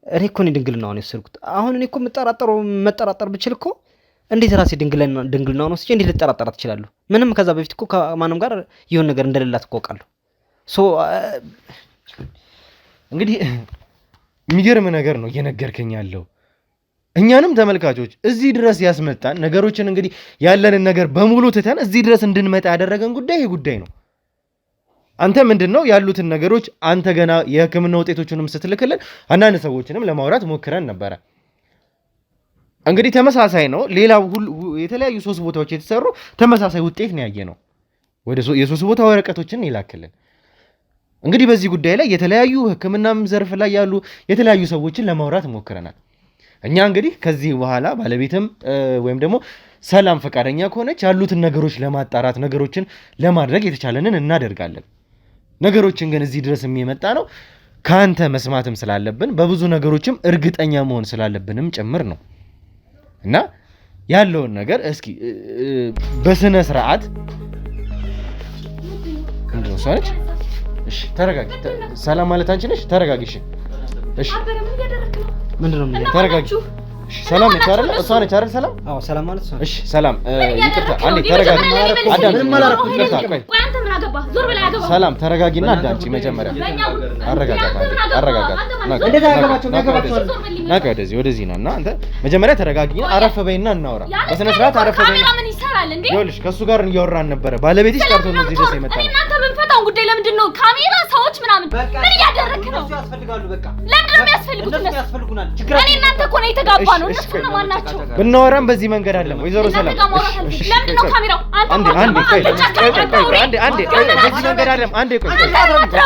እኔ እኮ ነው ድንግልናውን የወሰድኩት። አሁን እኔ እኮ መጠራጠር ብችል እኮ እንዴት ራሴ ድንግልናውን ወስጄ እንዴት ልጠራጠራት እችላለሁ? ምንም ከዛ በፊት እኮ ከማንም ጋር ይሁን ነገር እንደሌላት እኮ አውቃለሁ። እንግዲህ የሚገርም ነገር ነው እየነገርከኝ ያለው። እኛንም ተመልካቾች እዚህ ድረስ ያስመጣን ነገሮችን እንግዲህ ያለንን ነገር በሙሉ ትተን እዚህ ድረስ እንድንመጣ ያደረገን ጉዳይ ይሄ ጉዳይ ነው። አንተ ምንድነው ያሉትን ነገሮች አንተ ገና የሕክምና ውጤቶቹንም ስትልክልን አንዳንድ ሰዎችንም ለማውራት ሞክረን ነበረ። እንግዲህ ተመሳሳይ ነው። ሌላው የተለያዩ 3 ቦታዎች የተሰሩ ተመሳሳይ ውጤት ነው ያየነው። ወደ የ3 ቦታ ወረቀቶችን ይላክልን። እንግዲህ በዚህ ጉዳይ ላይ የተለያዩ ሕክምናም ዘርፍ ላይ ያሉ የተለያዩ ሰዎችን ለማውራት ሞክረናል። እኛ እንግዲህ ከዚህ በኋላ ባለቤትም ወይም ደግሞ ሰላም ፈቃደኛ ከሆነች ያሉትን ነገሮች ለማጣራት ነገሮችን ለማድረግ የተቻለንን እናደርጋለን። ነገሮችን ግን እዚህ ድረስ የሚመጣ ነው ካንተ መስማትም ስላለብን በብዙ ነገሮችም እርግጠኛ መሆን ስላለብንም ጭምር ነው። እና ያለውን ነገር እስኪ በስነ ስርዓት እሺ ተረጋጊ። ሰላም ማለት አንቺ ነሽ። ተረጋጊ። እሺ ምንድነው? ተረጋጊ። እሺ ሰላም ነች አይደል? እሷ ነች አይደል? ሰላም አዎ ሰላም ማለት እሷ። እሺ ሰላም ይቅርታ፣ አንዴ ተረጋጊ። ምንም አላረኩም። ይቅርታ ቆይ ሰላም ተረጋጊና አዳምጪ። መጀመሪያ አረጋጋት። ናቀ ወደዚህ ና እና አንተ መጀመሪያ ተረጋጊና አረፍ በይና እናውራ። በስነ ስርዓት አረፍ በይና ይኸውልሽ ከእሱ ጋር እያወራን ነበረ። ባለቤትሽ ቀርቶ ነው እዚህ ድረስ የመጣ ነው። እናንተ ምን ፈታውን ጉዳይ ለምንድን ነው ካሜራ ሰዎች ምናምን ምን እያደረክ ነው? ያስፈልጋሉ። በቃ ለምንድን ነው የሚያስፈልጉት? እነሱ ያስፈልጉናል። እኔ እናንተ እኮ ነው የተጋባ ነው። እነሱ ነው ማናቸው? ብናወራም በዚህ መንገድ አይደለም። ወይዘሮ ሰላም ለምንድን ነው ካሜራው? አንዴ በዚህ መንገድ አይደለም። አንዴ ቆይ ተረጋጋ።